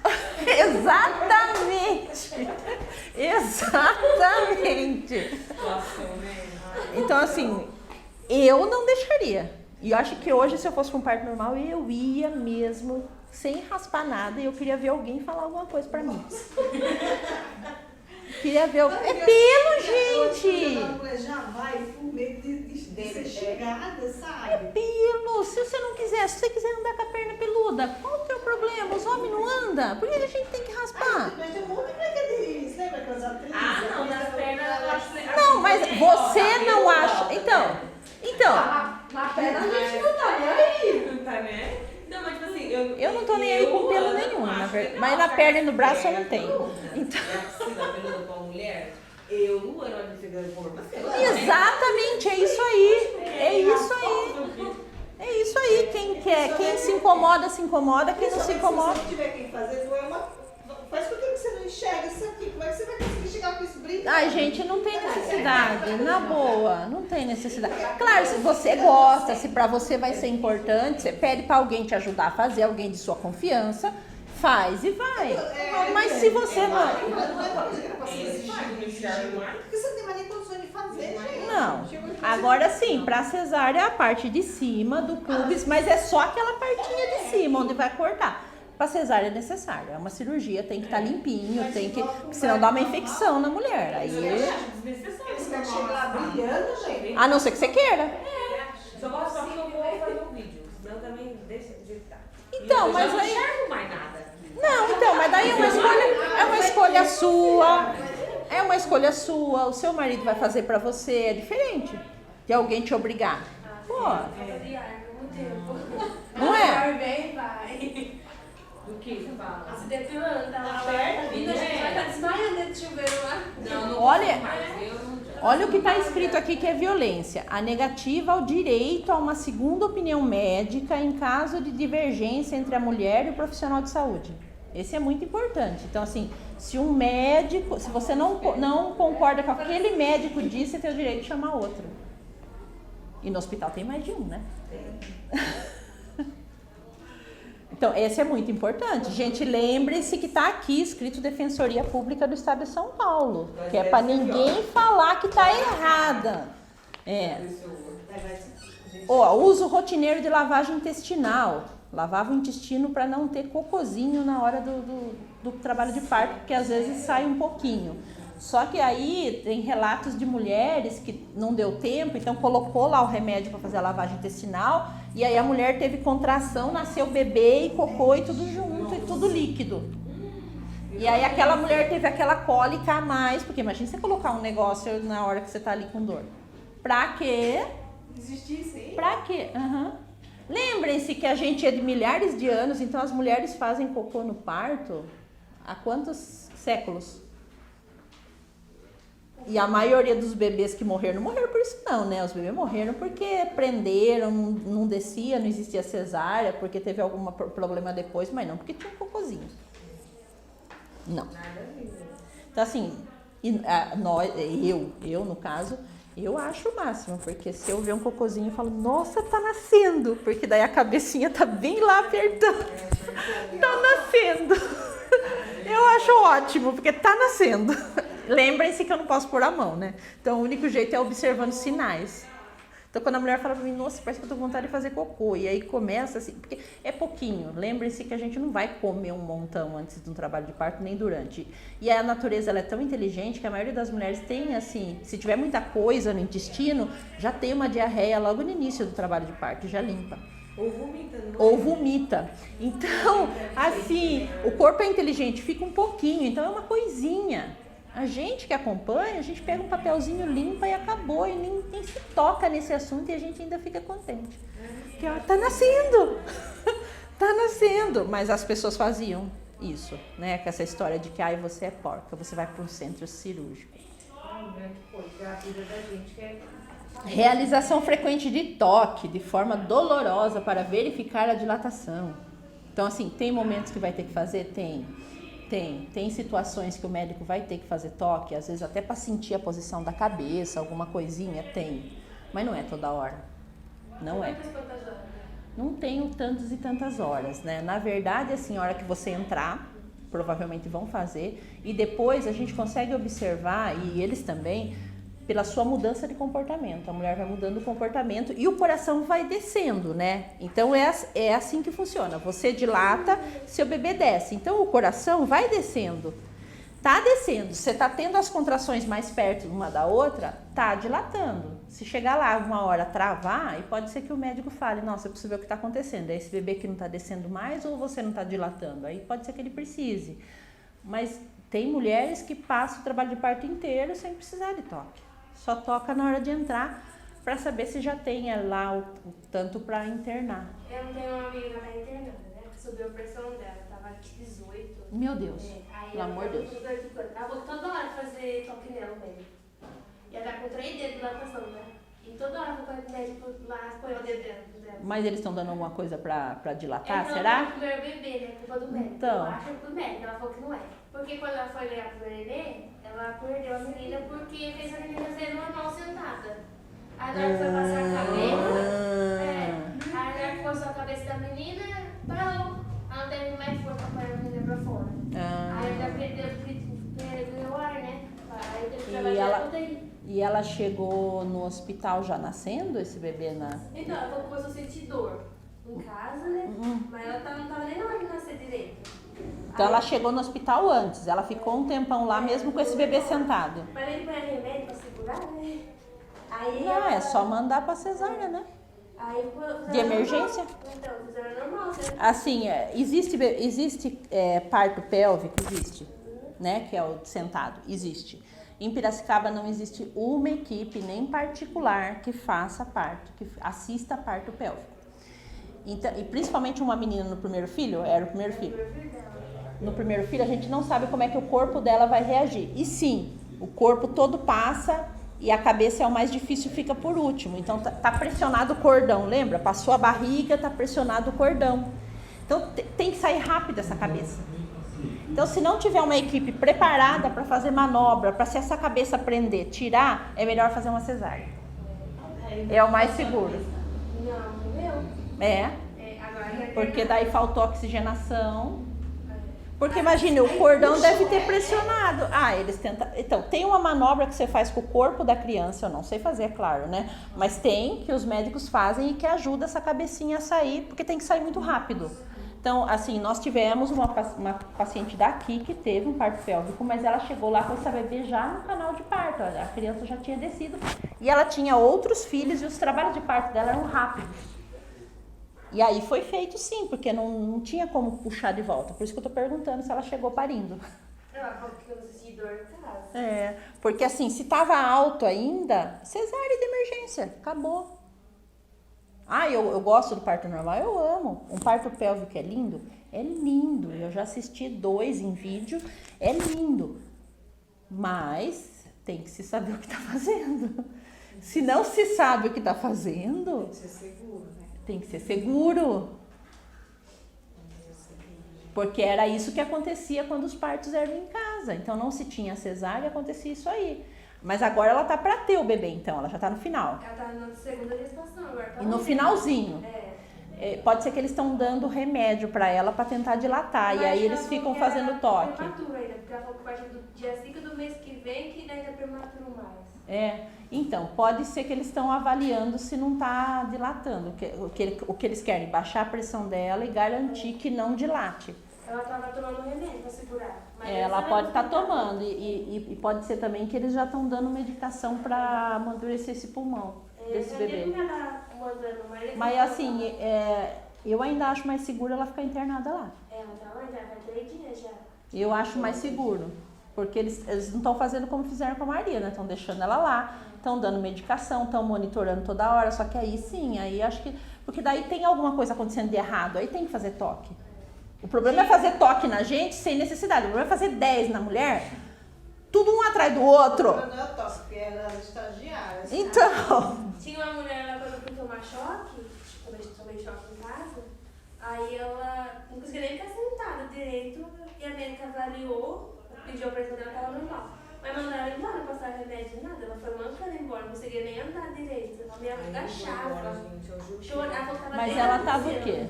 Exatamente. Exatamente. Nossa, né? Então, assim, eu não deixaria. E eu acho que hoje, se eu fosse para um parto normal, eu ia mesmo, sem raspar nada, e eu queria ver alguém falar alguma coisa pra mim. Queria ver... É pelo, gente! A mulher já vai por medo de ser chegada, sabe? É pelo. Se você não quiser, se você quiser andar com a perna peluda, qual o teu problema? Os homens não andam. Por que a gente tem que raspar? Mas tem um monte de brincadeirinhas, lembra aquelas atrizes? Ah, não, nas pernas eu acho legal. Não, mas você não acha... Então... Na perna a gente não tá nem aí. Não tá, né? Não, mas tipo assim, Eu não tô nem aí com pelo nenhum, na verdade. Mas na perna e no braço eu não tenho. Então... É a piscina peluda pra uma mulher? Eu, Luana, não sei o que Exatamente, é isso aí. É isso aí. É isso aí. Quem quer, quem se incomoda, quem não se incomoda. Se não tiver quem fazer, não é uma... Faz com que você não enxerga isso aqui. Como é que você vai conseguir chegar com isso brilhando? Ai, gente, não tem necessidade. Na boa, não tem necessidade. Claro, se você gosta, se pra você vai ser importante, você pede pra alguém te ajudar a fazer, alguém de sua confiança, faz e vai. Mas se você não... Não é uma coisa que era pra ser exigida, porque você não tem mais nem condições de fazer, gente. Não. Agora sim, pra cesárea é a parte de cima do pubis, mas é só aquela partinha de cima onde vai cortar. Pra cesárea é necessário, é uma cirurgia, tem que estar limpinho, tem que, senão dá uma infecção na mulher. Aí, desnecessário. Eles querem chegar brilhando, gente. a não ser que você queira. Só que eu não vou fazer um vídeo, senão também deixa de estar. Então, mas eu não aí... enxergo mais nada. Não, então, mas daí é uma escolha sua. É uma escolha sua, o seu marido vai fazer pra você, é diferente de alguém te obrigar. Pô, não é? Vai bem, vai. Do que você fala? Se depilando, tá lá perto. Vindo, a gente vai estar desmaiando dentro do chuveiro lá. Não Olha, mais. Eu não... olha o que está escrito aqui que é violência. A negativa ao direito a uma segunda opinião médica em caso de divergência entre a mulher e o profissional de saúde. Esse é muito importante. Então, assim, se um médico, se você não concorda com aquele médico disse, você tem o direito de chamar outro. E no hospital tem mais de um, né? Então, esse é muito importante. Gente, lembre-se que está aqui escrito Defensoria Pública do Estado de São Paulo, que é para ninguém falar que está errada. É. Ó, uso rotineiro de lavagem intestinal. Lavava o intestino para não ter cocôzinho na hora do trabalho de parto, porque às vezes sai um pouquinho. Só que aí tem relatos de mulheres que não deu tempo, então colocou lá o remédio para fazer a lavagem intestinal, e aí a mulher teve contração, nasceu bebê e cocô e tudo junto, e tudo líquido. E aí aquela mulher teve aquela cólica a mais, porque imagina você colocar um negócio na hora que você tá ali com dor. Pra quê? Desistir, sim. Pra quê? Lembrem-se que a gente é de milhares de anos, então as mulheres fazem cocô no parto há quantos séculos? E a maioria dos bebês que morreram, não morreram por isso não, né? Os bebês morreram porque prenderam, não descia, não existia cesárea, porque teve algum problema depois, mas não porque tinha um cocôzinho. Não. Então assim, eu no caso, Eu acho o máximo, porque se eu ver um cocôzinho, eu falo, nossa, tá nascendo. Porque daí a cabecinha tá bem lá apertando. Tá nascendo. Eu acho ótimo, porque tá nascendo. Lembrem-se que eu não posso pôr a mão, né? Então o único jeito é observando sinais. Então quando a mulher fala pra mim, nossa, parece que eu tô com vontade de fazer cocô. E aí começa assim, porque é pouquinho. Lembrem-se que a gente não vai comer um montão antes de um trabalho de parto, nem durante. E a natureza, ela é tão inteligente que a maioria das mulheres tem assim, se tiver muita coisa no intestino, já tem uma diarreia logo no início do trabalho de parto, já limpa. Ou vomita, não é? Ou vomita. Então, assim, o corpo é inteligente, fica um pouquinho, então é uma coisinha. A gente que acompanha, a gente pega um papelzinho, limpa e acabou, e nem se toca nesse assunto e a gente ainda fica contente. Porque ó, tá nascendo, tá nascendo. Mas as pessoas faziam isso, né? Com essa história de que ai, você é porca, você vai para um centro cirúrgico. A vida da gente é... Realização frequente de toque, de forma dolorosa para verificar a dilatação. Então, assim, tem momentos que vai ter que fazer? Tem situações que o médico vai ter que fazer toque, às vezes até para sentir a posição da cabeça, alguma coisinha, tem. Mas não é toda hora. Não é. Não tenho tantas e tantas horas, né? Na verdade, assim, a hora que você entrar, provavelmente vão fazer, e depois a gente consegue observar, e eles também, pela sua mudança de comportamento. A mulher vai mudando o comportamento e o coração vai descendo, né? Então é assim que funciona. Você dilata, seu bebê desce. Então o coração vai descendo. Tá descendo. Você tá tendo as contrações mais perto uma da outra, tá dilatando. Se chegar lá uma hora travar, e pode ser que o médico fale, nossa, eu preciso ver o que tá acontecendo. É esse bebê que não tá descendo mais ou você não tá dilatando? Aí pode ser que ele precise. Mas tem mulheres que passam o trabalho de parto inteiro sem precisar de toque. Só toca na hora de entrar para saber se já tem lá o tanto para internar. Eu tenho uma amiga que tá internada, né? Subiu a pressão dela, tava aqui 18. Meu Deus, Aí pelo amor de Deus. Ela vou toda hora fazer toque nela, velho. E ela tá com 3 dedos de dilatação, né? E toda hora eu vou com o médico lá, põe o dedo dela. Mas eles estão dando alguma coisa para dilatar, Ela será? não primeiro bebê, né? Culpa do médico. Então. Eu acho que é do médico, ela falou que não é. Porque quando ela foi ganhar pro neném, ela perdeu a menina porque fez a menina ser normal sentada. Aí na hora que foi passar a cabeça, aí na hora que passou a cabeça da menina, parou. Ela não teve mais força pra pôr a menina pra fora. Aí ainda perdeu o ar, né? Aí teve que trabalhar tudo aí. E ela chegou no hospital já nascendo, esse bebê na... Então, ela começou a sentir dor em casa, né? Mas ela não tava nem na hora de nascer direito. Então ela chegou no hospital antes, ela ficou um tempão lá mesmo com esse bebê sentado. Mas ele põe remédio pra segurar, né? Aí Não, é só mandar pra cesárea, né? Aí, De emergência? Normal. Então, fizeram normal, né? Assim, existe parto pélvico, existe, né? Que é o sentado, existe. Em Piracicaba não existe uma equipe, nem particular, que faça parto, que assista parto pélvico. Então, e principalmente uma menina no primeiro filho, era o primeiro filho. No primeiro filho a gente não sabe como é que o corpo dela vai reagir. E sim, o corpo todo passa e a cabeça é o mais difícil, fica por último. Então tá pressionado o cordão, lembra? Passou a barriga, tá pressionado o cordão. Então tem que sair rápido essa cabeça. Então se não tiver uma equipe preparada para fazer manobra, para se essa cabeça prender, tirar, é melhor fazer uma cesárea. É o mais seguro. Não, meu. Agora Porque daí faltou oxigenação. Porque imagine, o cordão deve ter pressionado. Eles tentam. Então, tem uma manobra que você faz com o corpo da criança, eu não sei fazer, é claro, né? Mas tem que os médicos fazem e que ajuda essa cabecinha a sair, porque tem que sair muito rápido. Então, assim, nós tivemos uma paciente daqui que teve um parto pélvico, mas ela chegou lá com essa bebê já no canal de parto. A criança já tinha descido e ela tinha outros filhos e os trabalhos de parto dela eram rápidos. E aí foi feito sim, porque não tinha como puxar de volta. Por isso que eu tô perguntando se ela chegou parindo. ela falou que eu senti dor em casa. Porque assim, se tava alto ainda, cesárea de emergência, acabou. Eu gosto do parto normal, eu amo. Um parto pélvico é lindo? É lindo. Eu já assisti 2 em vídeo, é lindo. Mas tem que se saber o que tá fazendo. Se não se sabe o que tá fazendo... Tem que ser seguro, né? Tem que ser seguro. Porque era isso que acontecia quando os partos eram em casa. Então não se tinha cesárea, acontecia isso aí. Mas agora ela tá para ter o bebê, então, ela já tá no final. Ela tá na segunda gestação agora. Tá E no lá. finalzinho. Pode ser que eles estão dando remédio para ela para tentar dilatar. E aí eles ficam fazendo toque. Prematuro ainda, porque ela falou que a partir do dia 5 do mês que vem que ainda é prematuro mais. Então, pode ser que eles estão avaliando se não está dilatando. O que eles querem, baixar a pressão dela e garantir que não dilate. Ela tava tomando remédio pra segurar. Mas Ela pode estar tomando e pode ser também que eles já estão dando medicação para amadurecer esse pulmão desse bebê. Mas assim, eu ainda acho mais seguro ela ficar internada lá. Ela tá lá, já faz 3 dias já. Eu acho mais seguro, porque eles não estão fazendo como fizeram com a Maria, né? Estão deixando ela lá, estão dando medicação, estão monitorando toda hora, só que aí sim, aí acho que... Porque daí tem alguma coisa acontecendo de errado, aí tem que fazer toque. O problema é fazer toque na gente sem necessidade, o problema é fazer 10 na mulher, tudo um atrás do outro. Não é toque, porque era estagiária. Então... Tinha uma mulher lá quando eu fui tomar choque, quando eu tomei choque em casa, aí ela não conseguia nem ficar sentada direito, e a médica avaliou, pediu a pressão dela, tava normal. Mas mandaram ela embora, não passaram remédio, nada. Ela foi mancando embora, não conseguia nem andar direito. Ela me agachava, chorava. Mas ela tava o quê?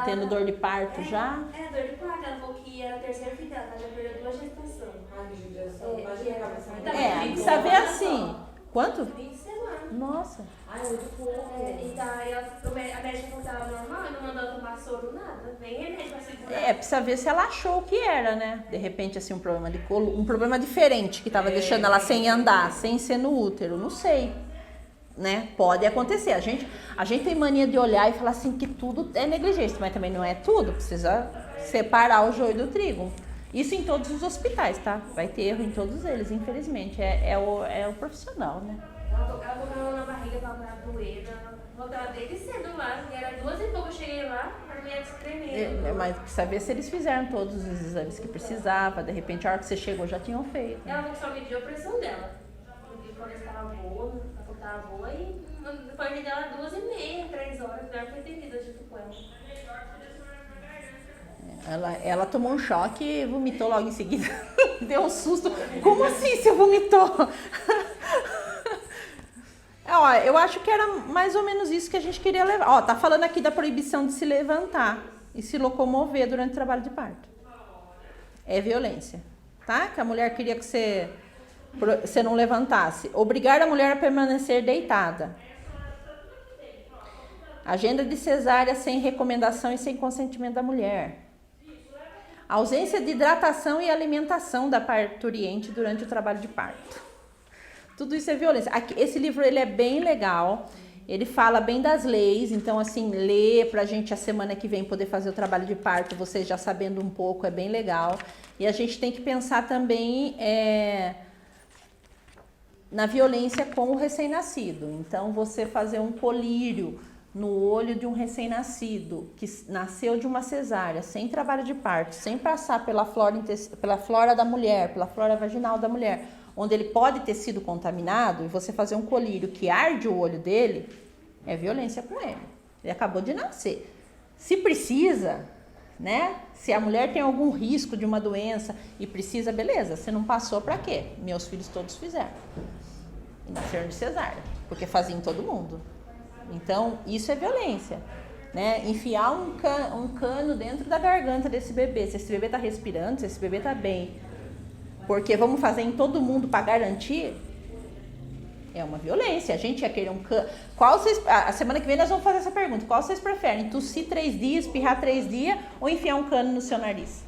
Tendo dor de parto já? Dor de parto. Ela falou que era a terceira filha dela, ela já perdeu 2 gestações. Precisa ver assim. Quanto? 20 semanas. Nossa. Muito pouco. E daí a médica falou que estava normal e não mandou ela tomar soro, nada. Nem remédio pra segurar. Precisa ver se ela achou o que era, né? De repente, assim, um problema de coluna, um problema diferente que tava deixando ela sem andar, sem ser no útero, não sei. Né? Pode acontecer. A gente tem mania de olhar e falar assim que tudo é negligência, mas também não é tudo. Precisa separar o joio do trigo. Isso em todos os hospitais, tá? Vai ter erro em todos eles, infelizmente. É o profissional, né? Ela colocou na barriga pra doer. Ela voltava desde cedo lá. Era 2 e pouco eu cheguei lá, a mulher tremendo. Mas precisa ver se eles fizeram todos os exames que precisava. De repente, a hora que você chegou, já tinham feito. Ela só mediu a pressão dela. Mediu quando estava boa, e depois dela 2h30, 3 horas, melhor que atendida junto com ela. Ela tomou um choque e vomitou logo em seguida. Deu um susto. Como assim você vomitou? Eu acho que era mais ou menos isso que a gente queria levar. Tá falando aqui da proibição de se levantar e se locomover durante o trabalho de parto. É violência, tá? Que a mulher queria que você não levantasse. Obrigar a mulher a permanecer deitada. Agenda de cesárea sem recomendação e sem consentimento da mulher. Ausência de hidratação e alimentação da parturiente durante o trabalho de parto. Tudo isso é violência. Esse livro ele é bem legal. Ele fala bem das leis. Então, assim, ler pra gente a semana que vem poder fazer o trabalho de parto, vocês já sabendo um pouco, é bem legal. E a gente tem que pensar também na violência com o recém-nascido. Então, você fazer um colírio no olho de um recém-nascido que nasceu de uma cesárea, sem trabalho de parto, sem passar pela flora da mulher, pela flora vaginal da mulher, onde ele pode ter sido contaminado, e você fazer um colírio que arde o olho dele, é violência com ele. Ele acabou de nascer. Se precisa, né? Se a mulher tem algum risco de uma doença e precisa, beleza, você não passou pra quê? Meus filhos todos fizeram. E nasceram de cesárea, porque fazia em todo mundo. Então, isso é violência, né? Enfiar um cano dentro da garganta desse bebê, se esse bebê tá respirando, se esse bebê tá bem, porque vamos fazer em todo mundo para garantir, é uma violência. A gente ia querer um cano. A semana que vem nós vamos fazer essa pergunta. Qual vocês preferem? Tossir 3 dias, espirrar 3 dias ou enfiar um cano no seu nariz?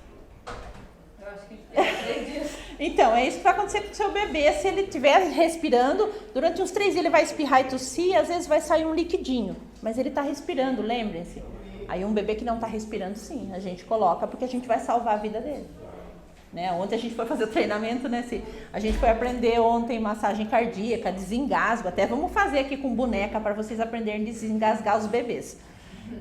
Eu acho que espirrar 3 dias. Então, é isso que vai acontecer com o seu bebê. Se ele estiver respirando, durante uns 3 dias ele vai espirrar e tossir, às vezes vai sair um liquidinho. Mas ele está respirando, lembrem-se. Aí um bebê que não está respirando, sim, a gente coloca, porque a gente vai salvar a vida dele. Né? Ontem a gente foi fazer o treinamento, né? A gente foi aprender ontem massagem cardíaca, desengasgo. Até vamos fazer aqui com boneca para vocês aprenderem a desengasgar os bebês.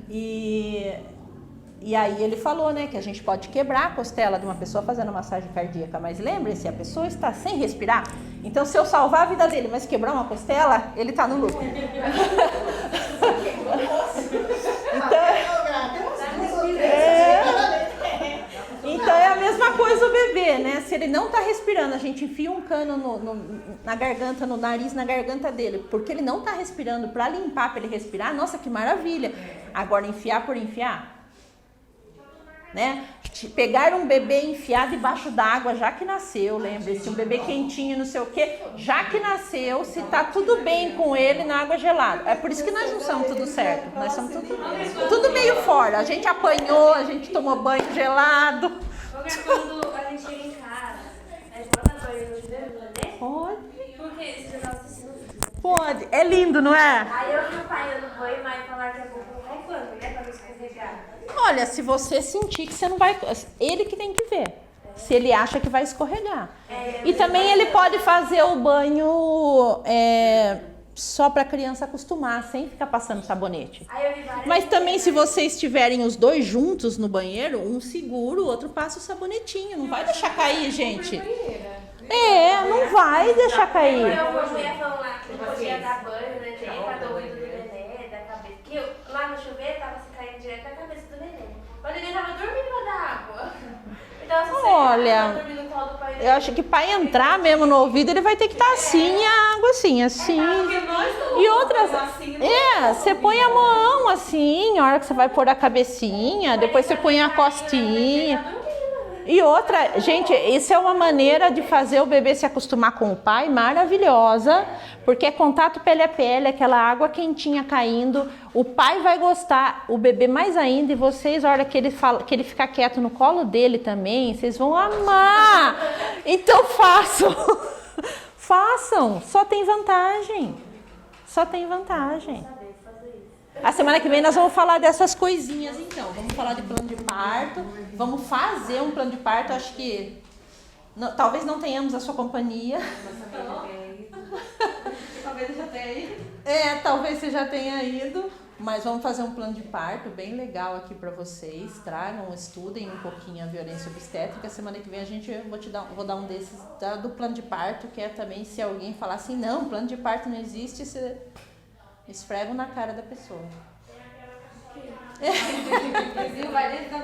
E aí ele falou, né, que a gente pode quebrar a costela de uma pessoa fazendo massagem cardíaca, mas lembre-se, a pessoa está sem respirar. Então, se eu salvar a vida dele, mas quebrar uma costela, ele está no lucro. Então é a mesma coisa o bebê, né? Se ele não tá respirando, a gente enfia um cano na garganta, no nariz, na garganta dele, porque ele não tá respirando, para limpar, para ele respirar, nossa, que maravilha. Agora, enfiar por enfiar, né? Pegar um bebê enfiado debaixo d'água, já que nasceu, lembre-se, um bebê quentinho, não sei o quê, já que nasceu, se tá tudo bem com ele na água gelada. É por isso que nós não somos tudo certo, nós somos tudo meio fora. A gente apanhou, a gente tomou banho gelado. Quando a gente chega em casa, a gente bota banho no chuveiro, né? Pode. Porque você já tava assistindo o vídeo. Pode, é lindo, não é? Aí eu vi o pai dando banho, mas falar que é pouco reclamo, né? Pra não escorregar. Olha, se você sentir que você não vai... Ele que tem que ver. Se ele acha que vai escorregar. E também ele pode fazer o banho só para a criança acostumar, sem ficar passando sabonete. Mas também se vocês estiverem os dois juntos no banheiro, um segura, o outro passa o sabonetinho. Não vai deixar cair, gente. Não vai deixar cair. Eu vou lá que não podia dar banho, né? Nem pra do ouvido do neném, da cabeça. Porque lá no chuveiro tava se caindo direto na cabeça do neném. O neném tava dormindo lá da água. Então, olha, eu acho que para entrar mesmo no ouvido, ele vai ter que estar assim, a água assim. E outras, você põe a mão assim, a hora que você vai pôr a cabecinha, depois você põe a costinha. E outra, gente, isso é uma maneira de fazer o bebê se acostumar com o pai maravilhosa, porque é contato pele a pele, aquela água quentinha caindo, o pai vai gostar, o bebê mais ainda, e vocês, a hora que ele ficar quieto no colo dele também, vocês vão amar. Então façam, façam, só tem vantagem, só tem vantagem. A semana que vem nós vamos falar dessas coisinhas, então. Vamos falar de plano de parto, vamos fazer um plano de parto. Acho que talvez não tenhamos a sua companhia. Talvez eu já tenha ido. Talvez você já tenha ido, mas vamos fazer um plano de parto bem legal aqui para vocês. Tragam, estudem um pouquinho a violência obstétrica. Semana que vem vou dar um desses do plano de parto, que é também se alguém falar assim, não, plano de parto não existe, você... Esfregam na cara da pessoa. Vai dentro da minha